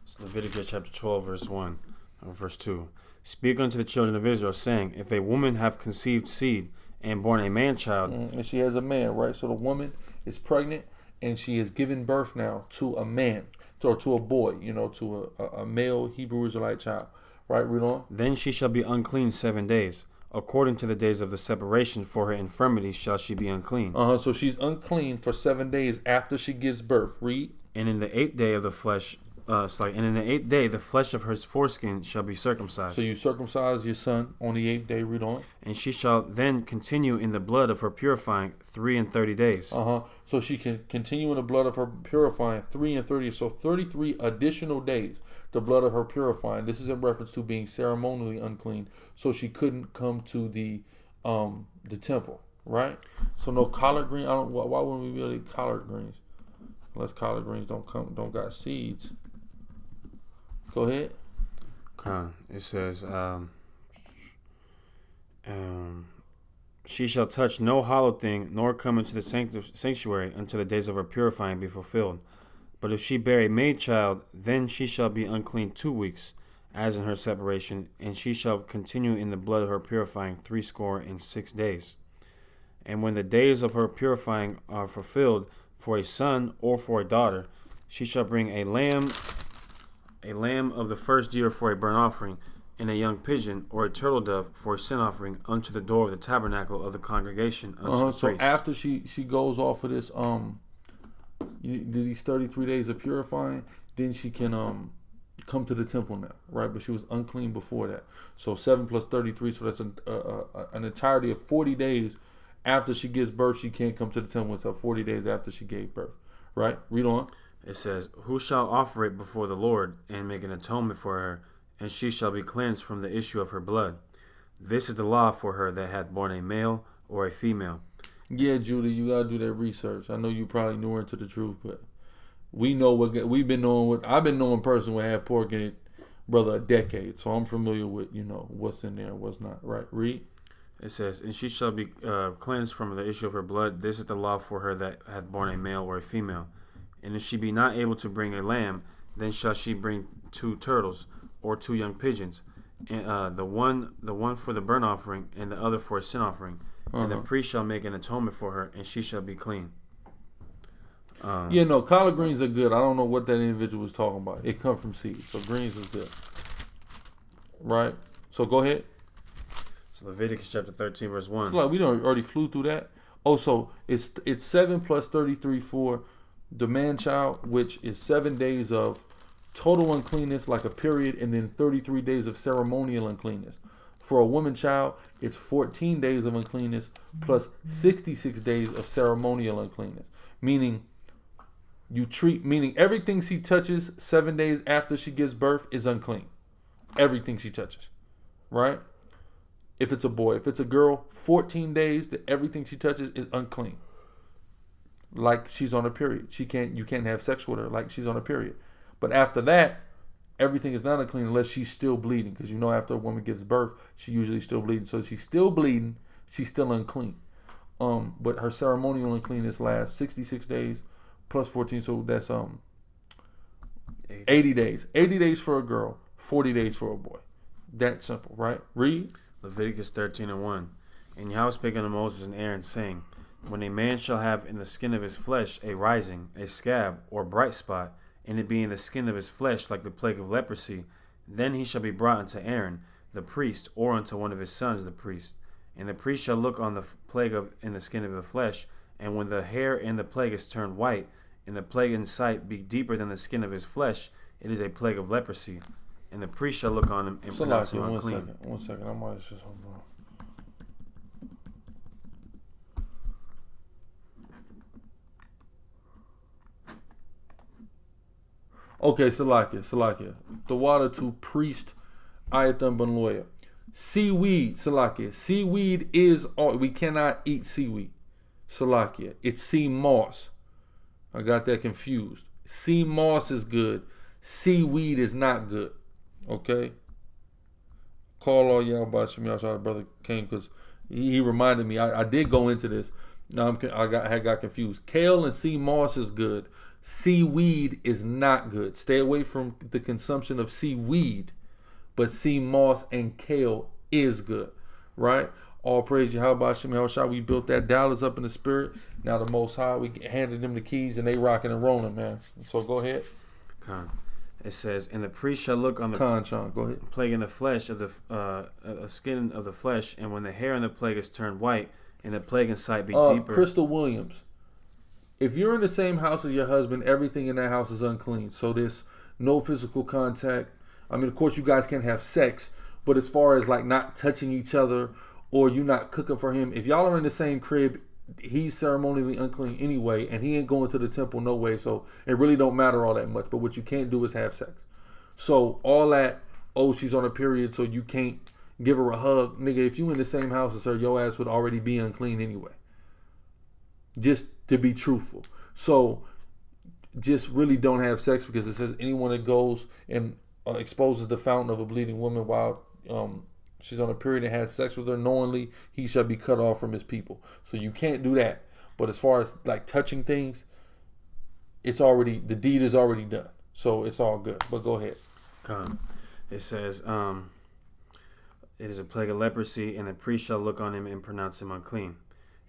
So Leviticus chapter 12, verse 1, verse 2. Speak unto the children of Israel, saying, if a woman have conceived seed and born a man child. And she has a man, right? So the woman is pregnant and she is giving birth now to a man, or to a boy, to a male Hebrew Israelite child. Right, read on. Then she shall be unclean 7 days. According to the days of the separation, for her infirmity shall she be unclean. So she's unclean for 7 days after she gives birth. Read. And in the 8th day of the flesh, and in the 8th day the flesh of her foreskin shall be circumcised. So you circumcise your son on the 8th day. Read on. And she shall then continue in the blood of her purifying 33 days. So she can continue in the blood of her purifying 3 and 30. So 33 additional days. The blood of her purifying. This is in reference to being ceremonially unclean. So she couldn't come to the temple, right? So no collard green. Why wouldn't we be able to eat collard greens? Unless collard greens don't got seeds. Go ahead. It says, she shall touch no hollow thing, nor come into the sanctuary until the days of her purifying be fulfilled. But if she bear a maid child, then she shall be unclean 2 weeks, as in her separation, and she shall continue in the blood of her purifying 66 days. And when the days of her purifying are fulfilled for a son or for a daughter, she shall bring a lamb of the first year for a burnt offering, and a young pigeon or a turtle dove for a sin offering unto the door of the tabernacle of the congregation. So after she goes off of this these 33 days of purifying, then she can come to the temple now, right? But she was unclean before that. So 7 plus 33, so that's an entirety of 40 days after she gives birth. She can't come to the temple until 40 days after she gave birth, right? Read on. It says, who shall offer it before the Lord and make an atonement for her, and she shall be cleansed from the issue of her blood. This is the law for her that hath borne a male or a female. Yeah, Judy, you gotta do that research. I know you probably newer into the truth, but we know what we've been knowing. What I've been knowing, person would have pork in it, brother, a decade. So I'm familiar with what's in there and what's not. Right? Read. It says, and she shall be cleansed from the issue of her blood. This is the law for her that hath borne a male or a female. And if she be not able to bring a lamb, then shall she bring 2 turtles or 2 young pigeons, and the one for the burnt offering, and the other for a sin offering. And the priest shall make an atonement for her, and she shall be clean. Collard greens are good. I don't know what that individual was talking about. It comes from seeds, so greens is good. Right? So go ahead. So Leviticus chapter 13, verse 1. So like we already flew through that. Oh, so it's 7 plus 33 for the man child, which is 7 days of total uncleanness, like a period, and then 33 days of ceremonial uncleanness. For a woman child, it's 14 days of uncleanness plus 66 days of ceremonial uncleanness. Meaning everything she touches 7 days after she gives birth is unclean. Everything she touches. Right? If it's a boy. If it's a girl, 14 days that everything she touches is unclean. Like she's on a period. You can't have sex with her like she's on a period. But after that, everything is not unclean unless she's still bleeding. Because after a woman gives birth, she usually still bleeding. So if she's still bleeding, she's still unclean. But her ceremonial uncleanness lasts 66 days plus 14. So that's 80 days. 80 days for a girl, 40 days for a boy. That simple, right? Read. Leviticus 13 and 1. And Yahweh spake unto Moses and Aaron, saying, when a man shall have in the skin of his flesh a rising, a scab, or bright spot, and it be in the skin of his flesh like the plague of leprosy, then he shall be brought unto Aaron the priest, or unto one of his sons the priest. And the priest shall look on the plague in the skin of the flesh, and when the hair in the plague is turned white, and the plague in sight be deeper than the skin of his flesh, it is a plague of leprosy. And the priest shall look on him and pronounce him unclean. One second. I might just hold on. Okay, Salakia. The water to priest Ayatham Ben Lawyer. Seaweed, Salakia. Seaweed is all. We cannot eat seaweed. Salakia. It's sea moss. I got that confused. Sea moss is good. Seaweed is not good. Okay? Call all y'all about Shem Yashar, brother came because he reminded me. I did go into this. Now I got confused. Kale and sea moss is good. Seaweed is not good. Stay away from the consumption of seaweed. But sea moss and kale is good. Right? All praise Yahweh Hashem Yahushua. We built that Dallas up in the spirit. Now the Most High, we handed them the keys and they rocking and rolling, man. So go ahead. Khan. It says, and the priest shall look on the go ahead. plague in the flesh of the skin of the flesh, and when the hair in the plague is turned white, and the plague in sight be deeper. Crystal Williams, if you're in the same house as your husband, everything in that house is unclean. So there's no physical contact. I mean, of course, you guys can have sex, but as far as like not touching each other or you not cooking for him, if y'all are in the same crib, he's ceremonially unclean anyway, and he ain't going to the temple no way, so it really don't matter all that much. But what you can't do is have sex. So all that, she's on a period, so you can't give her a hug. Nigga, if you in the same house as her, your ass would already be unclean anyway. Just to be truthful. So just really don't have sex, because it says anyone that goes and exposes the fountain of a bleeding woman while she's on a period and has sex with her knowingly, he shall be cut off from his people. So you can't do that. But as far as like touching things, the deed is already done. So it's all good. But go ahead. It says, it is a plague of leprosy, and the priest shall look on him and pronounce him unclean.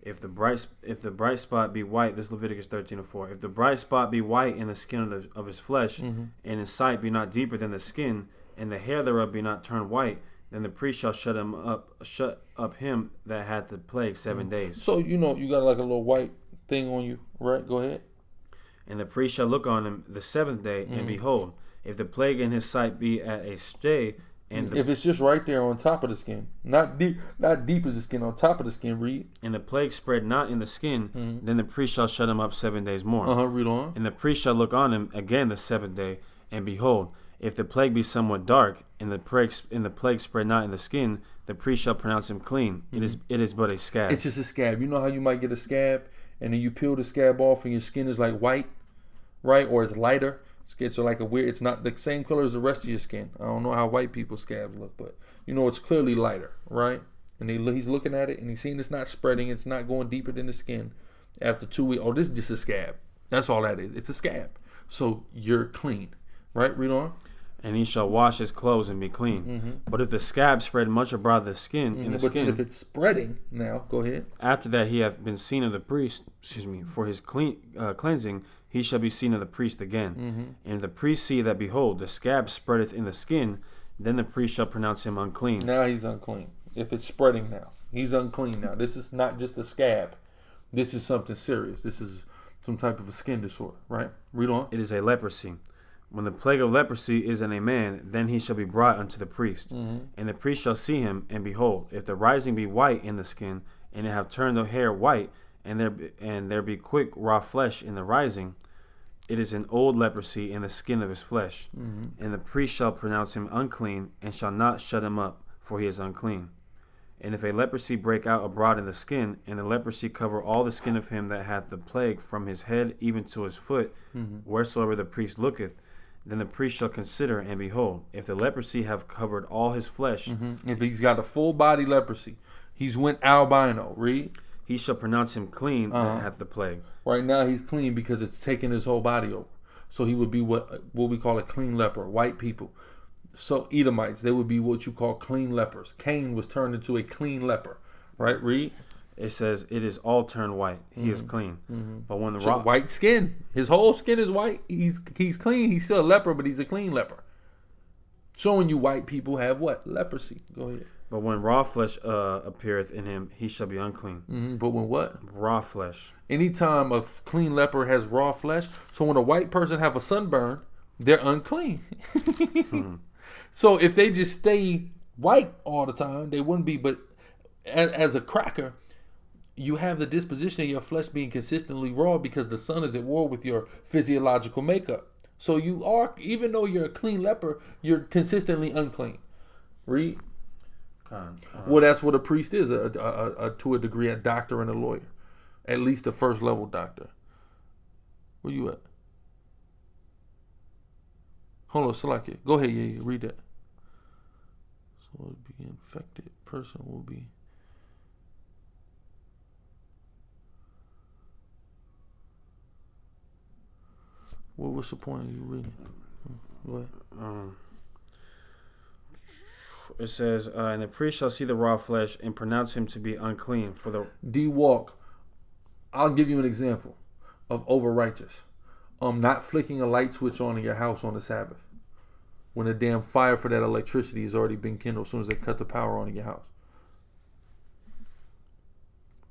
If the bright spot be white, this is Leviticus 13:4. If the bright spot be white in the skin of his flesh, and his sight be not deeper than the skin, and the hair thereof be not turned white, then the priest shall shut up him that had the plague 7 days. So you got like a little white thing on you, right? Go ahead. And the priest shall look on him the 7th day, and behold, if the plague in his sight be at a stay, and if it's just right there on top of the skin, not deep as the skin, on top of the skin, read. And the plague spread not in the skin, then the priest shall shut him up 7 days more. Read on. And the priest shall look on him again the 7th day, and behold, if the plague be somewhat dark, and the plague spread not in the skin, the priest shall pronounce him clean. It is but a scab. It's just a scab. You know how you might get a scab, and then you peel the scab off, and your skin is like white, right? Or it's lighter. It's like it's not the same color as the rest of your skin. I don't know how white people's scabs look, but it's clearly lighter, right? And he's looking at it, and he's seeing it's not spreading. It's not going deeper than the skin. After 2 weeks, this is just a scab. That's all that is. It's a scab. So you're clean, right? Read on. And he shall wash his clothes and be clean. But if the scab spread much abroad the skin, but if it's spreading, now go ahead. After that he hath been seen of the priest, for his cleansing, he shall be seen of the priest again. And if the priest see that, behold, the scab spreadeth in the skin, then the priest shall pronounce him unclean. Now he's unclean. If it's spreading now, he's unclean now. This is not just a scab. This is something serious. This is some type of a skin disorder, right? Read on. It is a leprosy. When the plague of leprosy is in a man, then he shall be brought unto the priest. And the priest shall see him, and behold, if the rising be white in the skin, and it have turned the hair white, and there be quick raw flesh in the rising, it is an old leprosy in the skin of his flesh. And the priest shall pronounce him unclean, and shall not shut him up, for he is unclean. And if a leprosy break out abroad in the skin, and the leprosy cover all the skin of him that hath the plague from his head even to his foot, wheresoever the priest looketh, then the priest shall consider, and behold, if the leprosy have covered all his flesh, if he's got a full body leprosy, he's went albino, read. He shall pronounce him clean that hath the plague. Right now he's clean because it's taken his whole body over. So he would be what we call a clean leper. White people, so Edomites, they would be what you call clean lepers. Cain was turned into a clean leper, right? Read. It says it is all turned white. He is clean. But when the white skin, his whole skin is white. He's clean. He's still a leper, but he's a clean leper. Showing you white people have what? Leprosy. Go ahead. But when raw flesh appeareth in him, he shall be unclean. But when what? Raw flesh. Anytime a clean leper has raw flesh, so when a white person have a sunburn, they're unclean. So if they just stay white all the time, they wouldn't be. But as a cracker, you have the disposition of your flesh being consistently raw because the sun is at war with your physiological makeup. So you are, even though you're a clean leper, you're consistently unclean. Read. Well, that's what a priest is, to a degree, a doctor and a lawyer. At least a first level doctor. Where you at? Hold on, Salaki. Go ahead, yeah, read that. So it be infected person will be. What's the point of you reading? Go ahead. It says, and the priest shall see the raw flesh and pronounce him to be unclean for the... D-walk. I'll give you an example of over-righteous. Not flicking a light switch on in your house on the Sabbath, when the damn fire for that electricity has already been kindled as soon as they cut the power on in your house.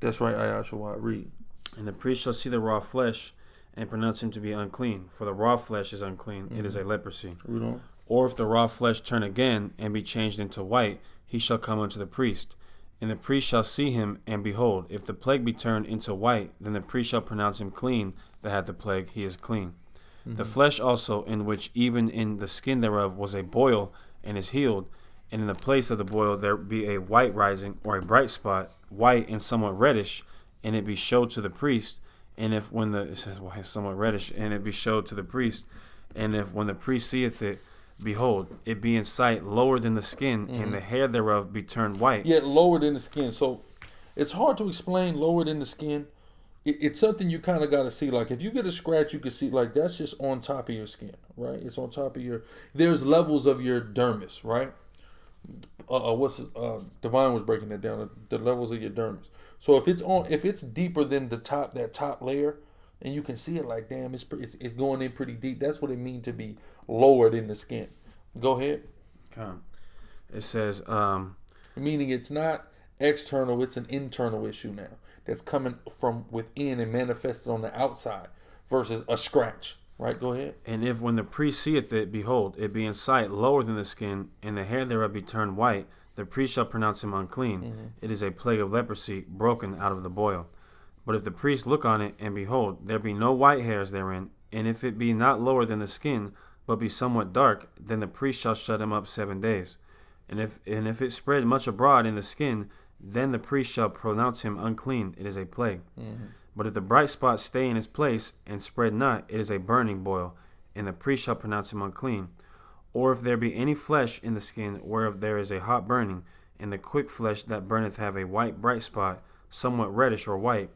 That's right, Ayashawat. Read. And the priest shall see the raw flesh and pronounce him to be unclean, for the raw flesh is unclean. It is a leprosy. Read on. Or if the raw flesh turn again and be changed into white, he shall come unto the priest. And the priest shall see him, and behold, if the plague be turned into white, then the priest shall pronounce him clean that had the plague, he is clean. The flesh also, in which even in the skin thereof was a boil, and is healed, and in the place of the boil there be a white rising, or a bright spot, white and somewhat reddish, and it be showed to the priest. And if when the, it says somewhat reddish, and it be showed to the priest, and if when the priest seeth it, behold, it be in sight lower than the skin, and the hair thereof be turned white. Yet lower than the skin. So it's hard to explain lower than the skin. It's something you kind of got to see. Like if you get a scratch, you can see like that's just on top of your skin, right? It's on top of your. There's levels of your dermis, right? Divine was breaking that down. The levels of your dermis. So if it's deeper than the top, that top layer, and you can see it like, damn, it's going in pretty deep. That's what it means to be lower than the skin. Go ahead. It says, meaning it's not external, it's an internal issue now that's coming from within and manifested on the outside versus a scratch. Right, go ahead. And if when the priest seeth it, behold, it be in sight lower than the skin, and the hair thereof be turned white, the priest shall pronounce him unclean. It is a plague of leprosy broken out of the boil. But if the priest look on it, and behold, there be no white hairs therein, and if it be not lower than the skin, but be somewhat dark, then the priest shall shut him up 7 days. And if it spread much abroad in the skin, then the priest shall pronounce him unclean. It is a plague. But if the bright spot stay in his place and spread not, it is a burning boil, and the priest shall pronounce him unclean. Or if there be any flesh in the skin whereof there is a hot burning, and the quick flesh that burneth have a white bright spot, somewhat reddish or white,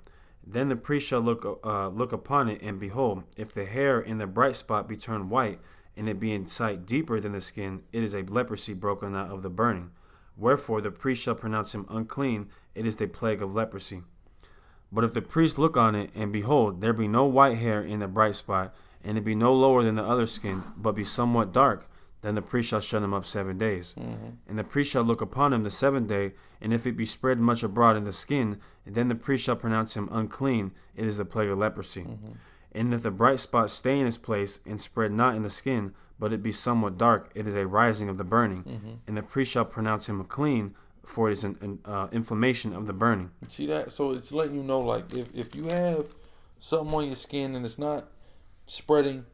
then the priest shall look upon it, and behold, if the hair in the bright spot be turned white, and it be in sight deeper than the skin, it is a leprosy broken out of the burning. Wherefore the priest shall pronounce him unclean. It is the plague of leprosy. But if the priest look on it, and behold, there be no white hair in the bright spot, and it be no lower than the other skin, but be somewhat dark, then the priest shall shut him up 7 days. And the priest shall look upon him the 7th day, and if it be spread much abroad in the skin, then the priest shall pronounce him unclean. It is the plague of leprosy. And if the bright spot stay in his place, and spread not in the skin, but it be somewhat dark, it is a rising of the burning. And the priest shall pronounce him clean, for it is an inflammation of the burning. See that? So it's letting you know, like, if you have something on your skin and it's not spreading,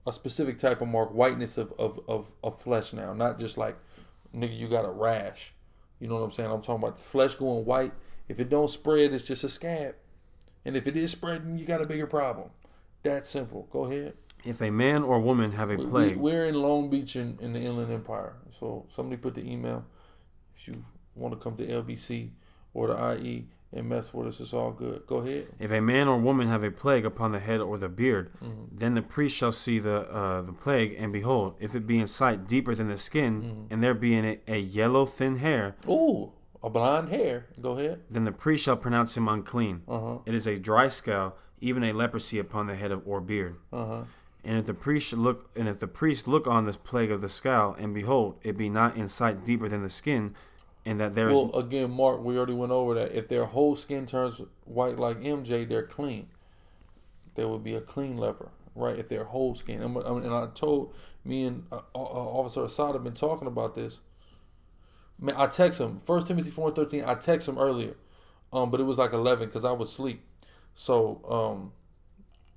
a specific type of mark, whiteness of flesh now, not just like, nigga, you got a rash. You know what I'm saying? I'm talking about the flesh going white. If it don't spread, it's just a scab. And if it is spreading, you got a bigger problem. That's simple. Go ahead. If a man or woman have a plague. We're in Long Beach in the Inland Empire. So somebody put the email. If you want to come to LBC or the IE and mess with us, it's all good. Go ahead. If a man or woman have a plague upon the head or the beard, then the priest shall see the plague, and behold, if it be in sight deeper than the skin, and there be in it a yellow thin hair. Ooh, a blonde hair. Go ahead. Then the priest shall pronounce him unclean. It is a dry scale, even a leprosy upon the head or beard. And if the priest look on this plague of the scale, and behold, it be not in sight deeper than the skin, and that there is. Well, again, Mark, we already went over that. If their whole skin turns white like MJ, they're clean. There would be a clean leper, right? If their whole skin. And I told me and Officer Assad have been talking about this. Man, I text him 1 Timothy 4:13. I text him earlier, but it was like 11 because I was asleep. So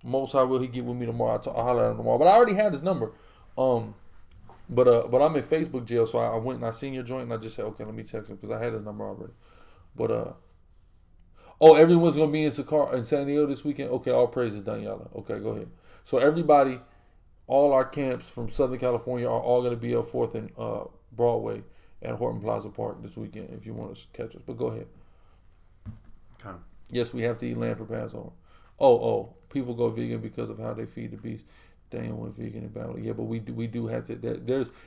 Most High will, he get with me tomorrow. I'll holler at him tomorrow. But I already had his number. But I'm in Facebook jail, so I went and I seen your joint, and I just said, okay, let me text him because I had his number already. But everyone's gonna be in San Diego this weekend. Okay, all praises, Daniela. Okay, go ahead. So everybody, all our camps from Southern California are all gonna be up 4th and Broadway at Horton Plaza Park this weekend. If you want to catch us, but go ahead. Okay. Yes, we have to eat lamb for Passover. People go vegan because of how they feed the beast. Daniel went vegan in battle. Yeah, but we do have to.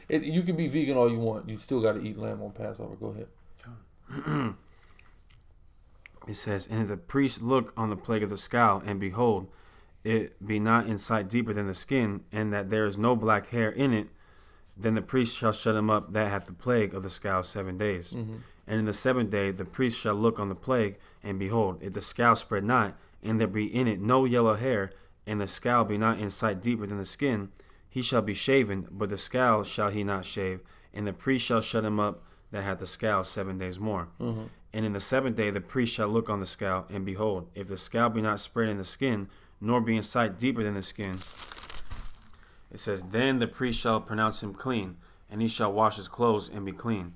You can be vegan all you want. You still got to eat lamb on Passover. Go ahead. It says, and if the priest look on the plague of the scale, and behold, it be not in sight deeper than the skin, and that there is no black hair in it, then the priest shall shut him up that hath the plague of the scale 7 days. And in the 7th day the priest shall look on the plague, and behold, if the scale spread not, and there be in it no yellow hair, and the scale be not in sight deeper than the skin, he shall be shaven, but the scale shall he not shave, and the priest shall shut him up that hath the scale 7 days more. And in the 7th day the priest shall look on the scale, and behold, if the scale be not spread in the skin, nor be in sight deeper than the skin, it says, then the priest shall pronounce him clean, and he shall wash his clothes and be clean.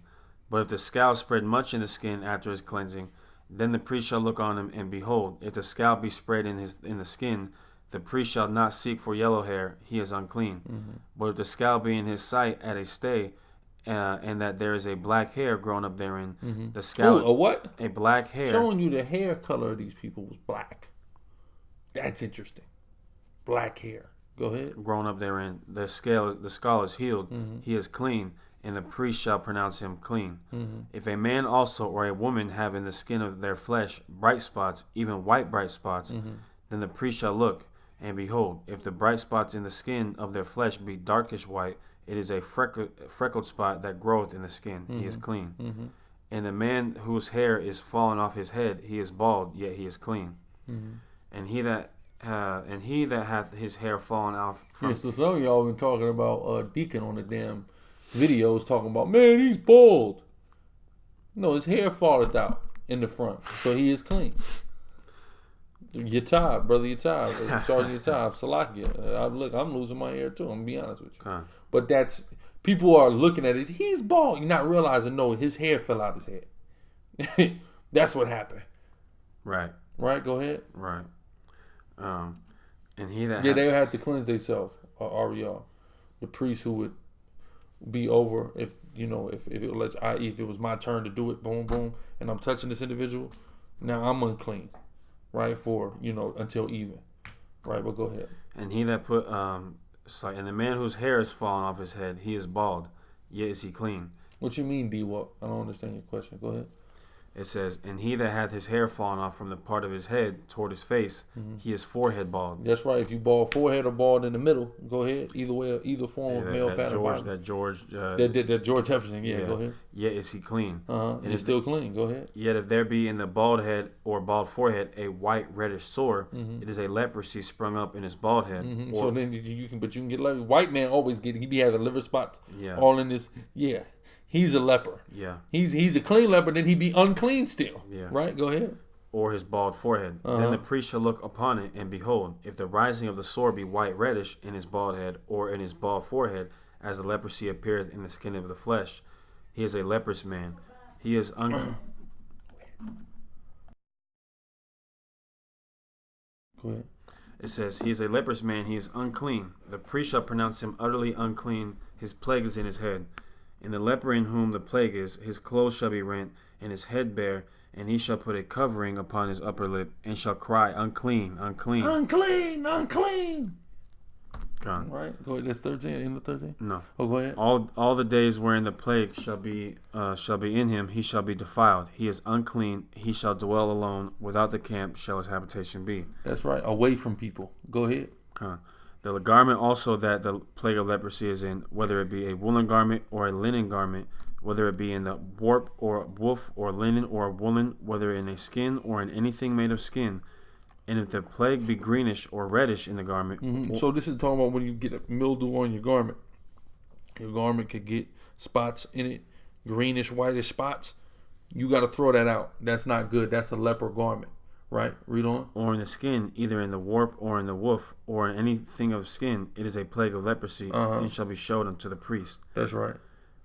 But if the scale spread much in the skin after his cleansing, then the priest shall look on him, and behold, if the scale be spread in the skin, the priest shall not seek for yellow hair, he is unclean. But if the scale be in his sight at a stay, and that there is a black hair grown up therein, the scale... a what? A black hair. Showing you the hair color of these people was black. That's interesting. Black hair. Go ahead. Grown up therein, the skull is healed, he is clean, and the priest shall pronounce him clean. If a man also or a woman have in the skin of their flesh bright spots, even white bright spots, then the priest shall look, and behold, if the bright spots in the skin of their flesh be darkish white, it is a freckled spot that groweth in the skin, he is clean. And the man whose hair is fallen off his head, he is bald, yet he is clean. And he that hath his hair fallen off from... Yeah, so some of y'all been talking about Deacon on the damn videos talking about, man, he's bald. No, his hair falleth out in the front, so he is clean. Yatab, brother Yatab, Sergeant Yatab, Salakia. Look, I'm losing my hair too, I'm gonna be honest with you. But that's, people are looking at it, he's bald. You're not realizing, no, his hair fell out his head. That's what happened. Right. Right, go ahead. Right. And he that... Yeah, they would have to cleanse themselves, Ariel. The priest who would be over, if if it was my turn to do it, boom, boom, and I'm touching this individual, now I'm unclean. Right, for, until even. Right, but go ahead. And he that put, and the man whose hair is fallen off his head, he is bald, yet is he clean. What you mean, D-Walk? I don't understand your question. Go ahead. It says, and he that hath his hair fallen off from the part of his head toward his face, he is forehead bald. That's right. If you bald forehead or bald in the middle, go ahead. Either way, either form of male pattern. That George Jefferson. Yeah, go ahead. Yet is he clean. And it's still clean. Go ahead. Yet if there be in the bald head or bald forehead a white reddish sore, it is a leprosy sprung up in his bald head. So then you can get like white man always he be having liver spots. All in this. Yeah. He's a leper. Yeah. He's a clean leper, then he be unclean still. Yeah. Right? Go ahead. Or his bald forehead. Then the priest shall look upon it, and behold, if the rising of the sore be white reddish in his bald head, or in his bald forehead, as the leprosy appeareth in the skin of the flesh, he is a leprous man. He is unclean. Go ahead. It says, he is a leprous man, he is unclean. The priest shall pronounce him utterly unclean. His plague is in his head. And the leper in whom the plague is, his clothes shall be rent, and his head bare, and he shall put a covering upon his upper lip, and shall cry, unclean, unclean. Unclean, unclean. Gone. Right? Go ahead. That's 13. In the 13? No. Oh, go ahead. All the days wherein the plague shall be in him, he shall be defiled. He is unclean. He shall dwell alone. Without the camp shall his habitation be. That's right. Away from people. Go ahead. Gone. The garment also that the plague of leprosy is in, whether it be a woolen garment or a linen garment, whether it be in the warp or woof or linen or woolen, whether in a skin or in anything made of skin, and if the plague be greenish or reddish in the garment. So this is talking about when you get a mildew on your garment. Your garment could get spots in it, greenish, whitish spots. You got to throw that out. That's not good. That's a leper garment. Right. Read on. Or in the skin, either in the warp or in the woof, or in anything of skin, it is a plague of leprosy, and shall be showed unto the priest. That's right.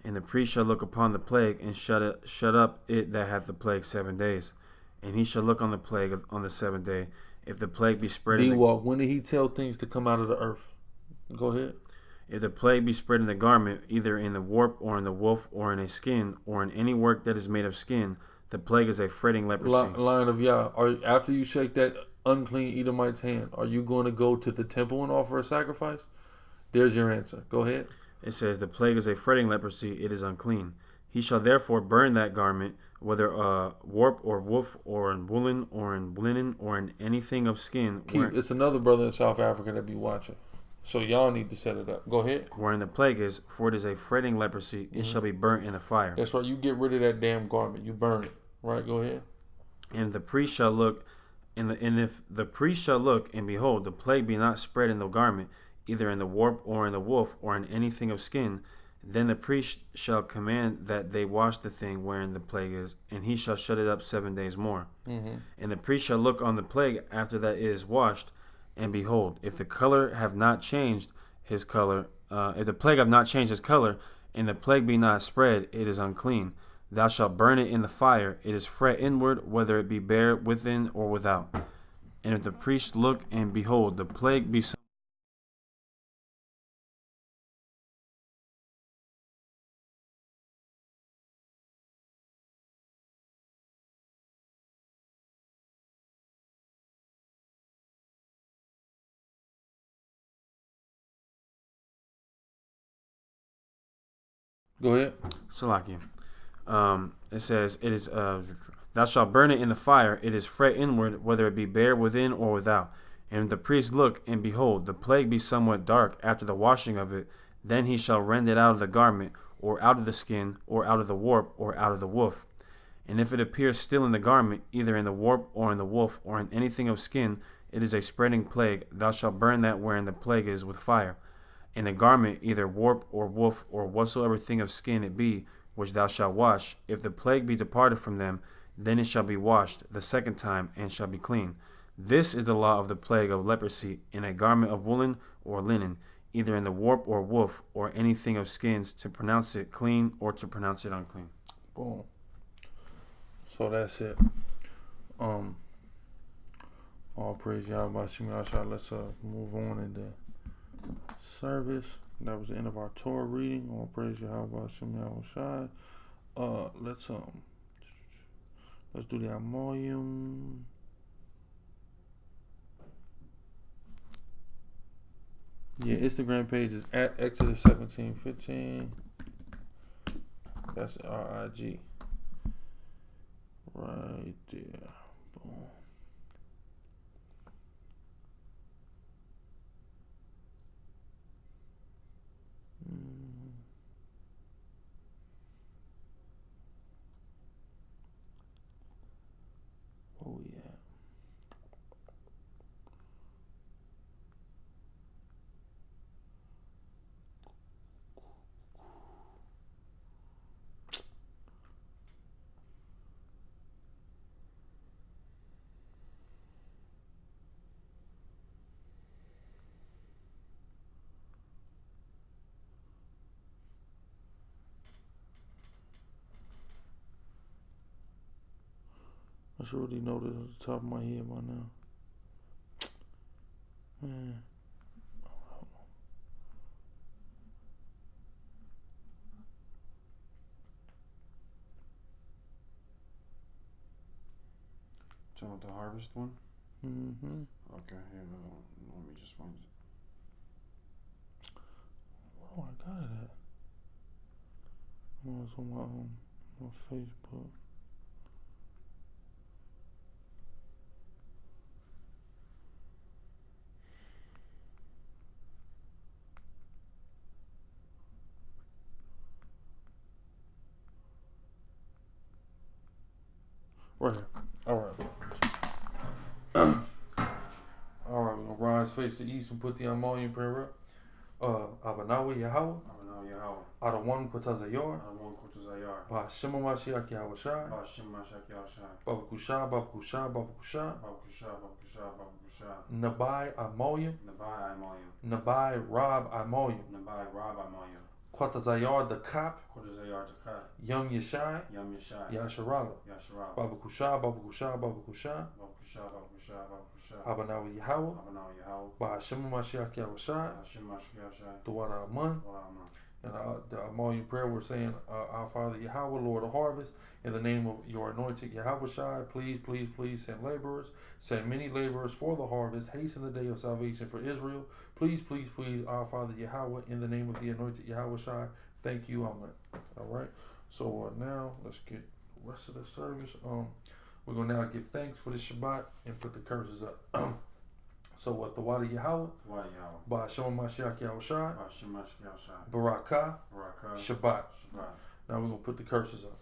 And the priest shall look upon the plague, and shut up it that hath the plague 7 days. And he shall look on the plague on the 7th day. If the plague be spread when did he tell things to come out of the earth? Go ahead. If the plague be spread in the garment, either in the warp or in the woof or in a skin, or in any work that is made of skin, the plague is a fretting leprosy. Lion of Yah, after you shake that unclean Edomite's hand, are you going to go to the temple and offer a sacrifice? There's your answer. Go ahead. It says, the plague is a fretting leprosy, it is unclean. He shall therefore burn that garment, whether warp or woof, or in woolen, or in linen, or in anything of skin. It's another brother in South Africa that be watching. So y'all need to set it up. Go ahead. Wherein the plague is, for it is a fretting leprosy, it shall be burnt in the fire. That's right. You get rid of that damn garment. You burn it. Right? Go ahead. And the priest shall look, and if the priest shall look, and behold, the plague be not spread in the garment, either in the warp or in the woof, or in anything of skin, then the priest shall command that they wash the thing wherein the plague is, and he shall shut it up 7 days more. And the priest shall look on the plague after that it is washed, and behold, if the color have not changed his color, if the plague have not changed his color, and the plague be not spread, it is unclean. Thou shalt burn it in the fire. It is fret inward, whether it be bare within or without. And if the priest look, and behold, the plague be Go ahead. Salakia. It says, it is thou shalt burn it in the fire. It is fret inward, whether it be bare within or without. And if the priest look, and behold, the plague be somewhat dark after the washing of it, then he shall rend it out of the garment, or out of the skin, or out of the warp, or out of the woof. And if it appear still in the garment, either in the warp or in the woof, or in anything of skin, it is a spreading plague. Thou shalt burn that wherein the plague is with fire. In the garment, either warp or woof, or whatsoever thing of skin it be, which thou shalt wash, if the plague be departed from them, then it shall be washed the 2nd time, and shall be clean. This is the law of the plague of leprosy, in a garment of woolen or linen, either in the warp or woof, or anything of skins, to pronounce it clean or to pronounce it unclean. Boom. So that's it. All praise Yahweh Hashem Yahshua. Let's move on in the service. That was the end of our Torah reading. All praise Yahweh Hashem Yahshua. Let's do the Amoyim. Yeah, Instagram page is at Exodus 17:15. That's RIG. Right there. Boom. Oh yeah. I should already know this at the top of my head by now. Man. Talking about the harvest one? Mm-hmm. Okay, here, let me just find it. Oh, I got it at. Oh, it's on my Facebook. Right here. All right. All right, we're going to rise, face the east, and put the Ammonium prayer up. Abanawi Yahweh. Abanawi Yahweh. Adawan Kotazayor. Adawan Kotuzayar. Ba Shema Mashiach Yahushai. Ba Shema Mashiach Yahushai. Babakusha, Babakusha, Babakusha. Babakusha, Babakusha, Babakusha. Nabai Amoyim. Nabai Amoyim. Nabai Rab Amoyim. Nabai Rab Amoyim. Kotazayar the Kap. Kotuzayar the Kap. Yom Yeshai. Yom Yeshai. Yasharahla. Yasharahla. Babakusha, Babakusha, Babakusha. Babakusha, Babakusha, Babakusha. Abanawi Yahweh. Abanawi Yahweh. Ba Shema Mashiach Yahushai. Ba Shema Mashiach Yahushai. Duwada Aman. Duwada Aman. And the Amoyim prayer, we're saying, Our Father Yahweh, Lord of harvest, in the name of your anointed Yahweh Shai, please, please, please send laborers. Send many laborers for the harvest. Hasten the day of salvation for Israel. Please, please, please, our Father Yahweh, in the name of the anointed Yahweh Shai. Thank you, Amen. All right. So now let's get the rest of the service. We're going to now give thanks for the Shabbat and put the curses up. So what? The Wada Yahweh. Wada Yahweh. Ba Shema Mashiach Yahushai. Ba Shema Mashiach Yahushai. Barakah. Barakah. Shabbat. Shabbat. Now we're going to put the curses up.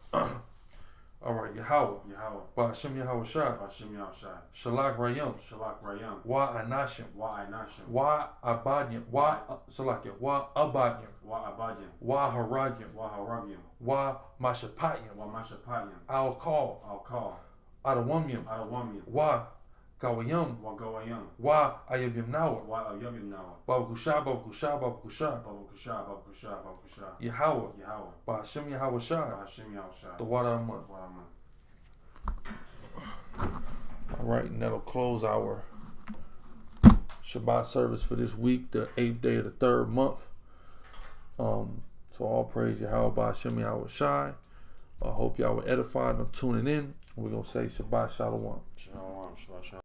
All right. Yahweh. Yahweh. Ba Shem Yahushai. Ba Shem Yahushai. Shalak Rayam. Shalak Rayam. Wa Anashim. Wa Anashim. Wa Abadyam. Wa Salakia. Wa Abadyam. Wa Abadyam. Wa Haragyam. Wa Haragyam. Wa Mashapatyam. Wa Mashapatyam. I'll call. I'll call. Adawamyam. Adawamyam. Wa Gawayam. Wa Gawayam. Wa Ayabyam Nawa. Wa Ayabyam Nawa. Babakusha, Babakusha, Babakusha. Babakusha, Babakusha, Babakusha. Yahweh. Yahweh. Ba Hashem Yahweh Shai. Ba Hashem Yahweh Shai. The Wada Aman. Wada Aman. All right, and that'll close our Shabbat service for this week, the 8th day of the 3rd month. So all praise Yahweh Ba Hashem Yahweh Shai. I hope y'all were edified and tuning in. We're going to say Shabbat Shalom. Shalom. Shabbat Shalom.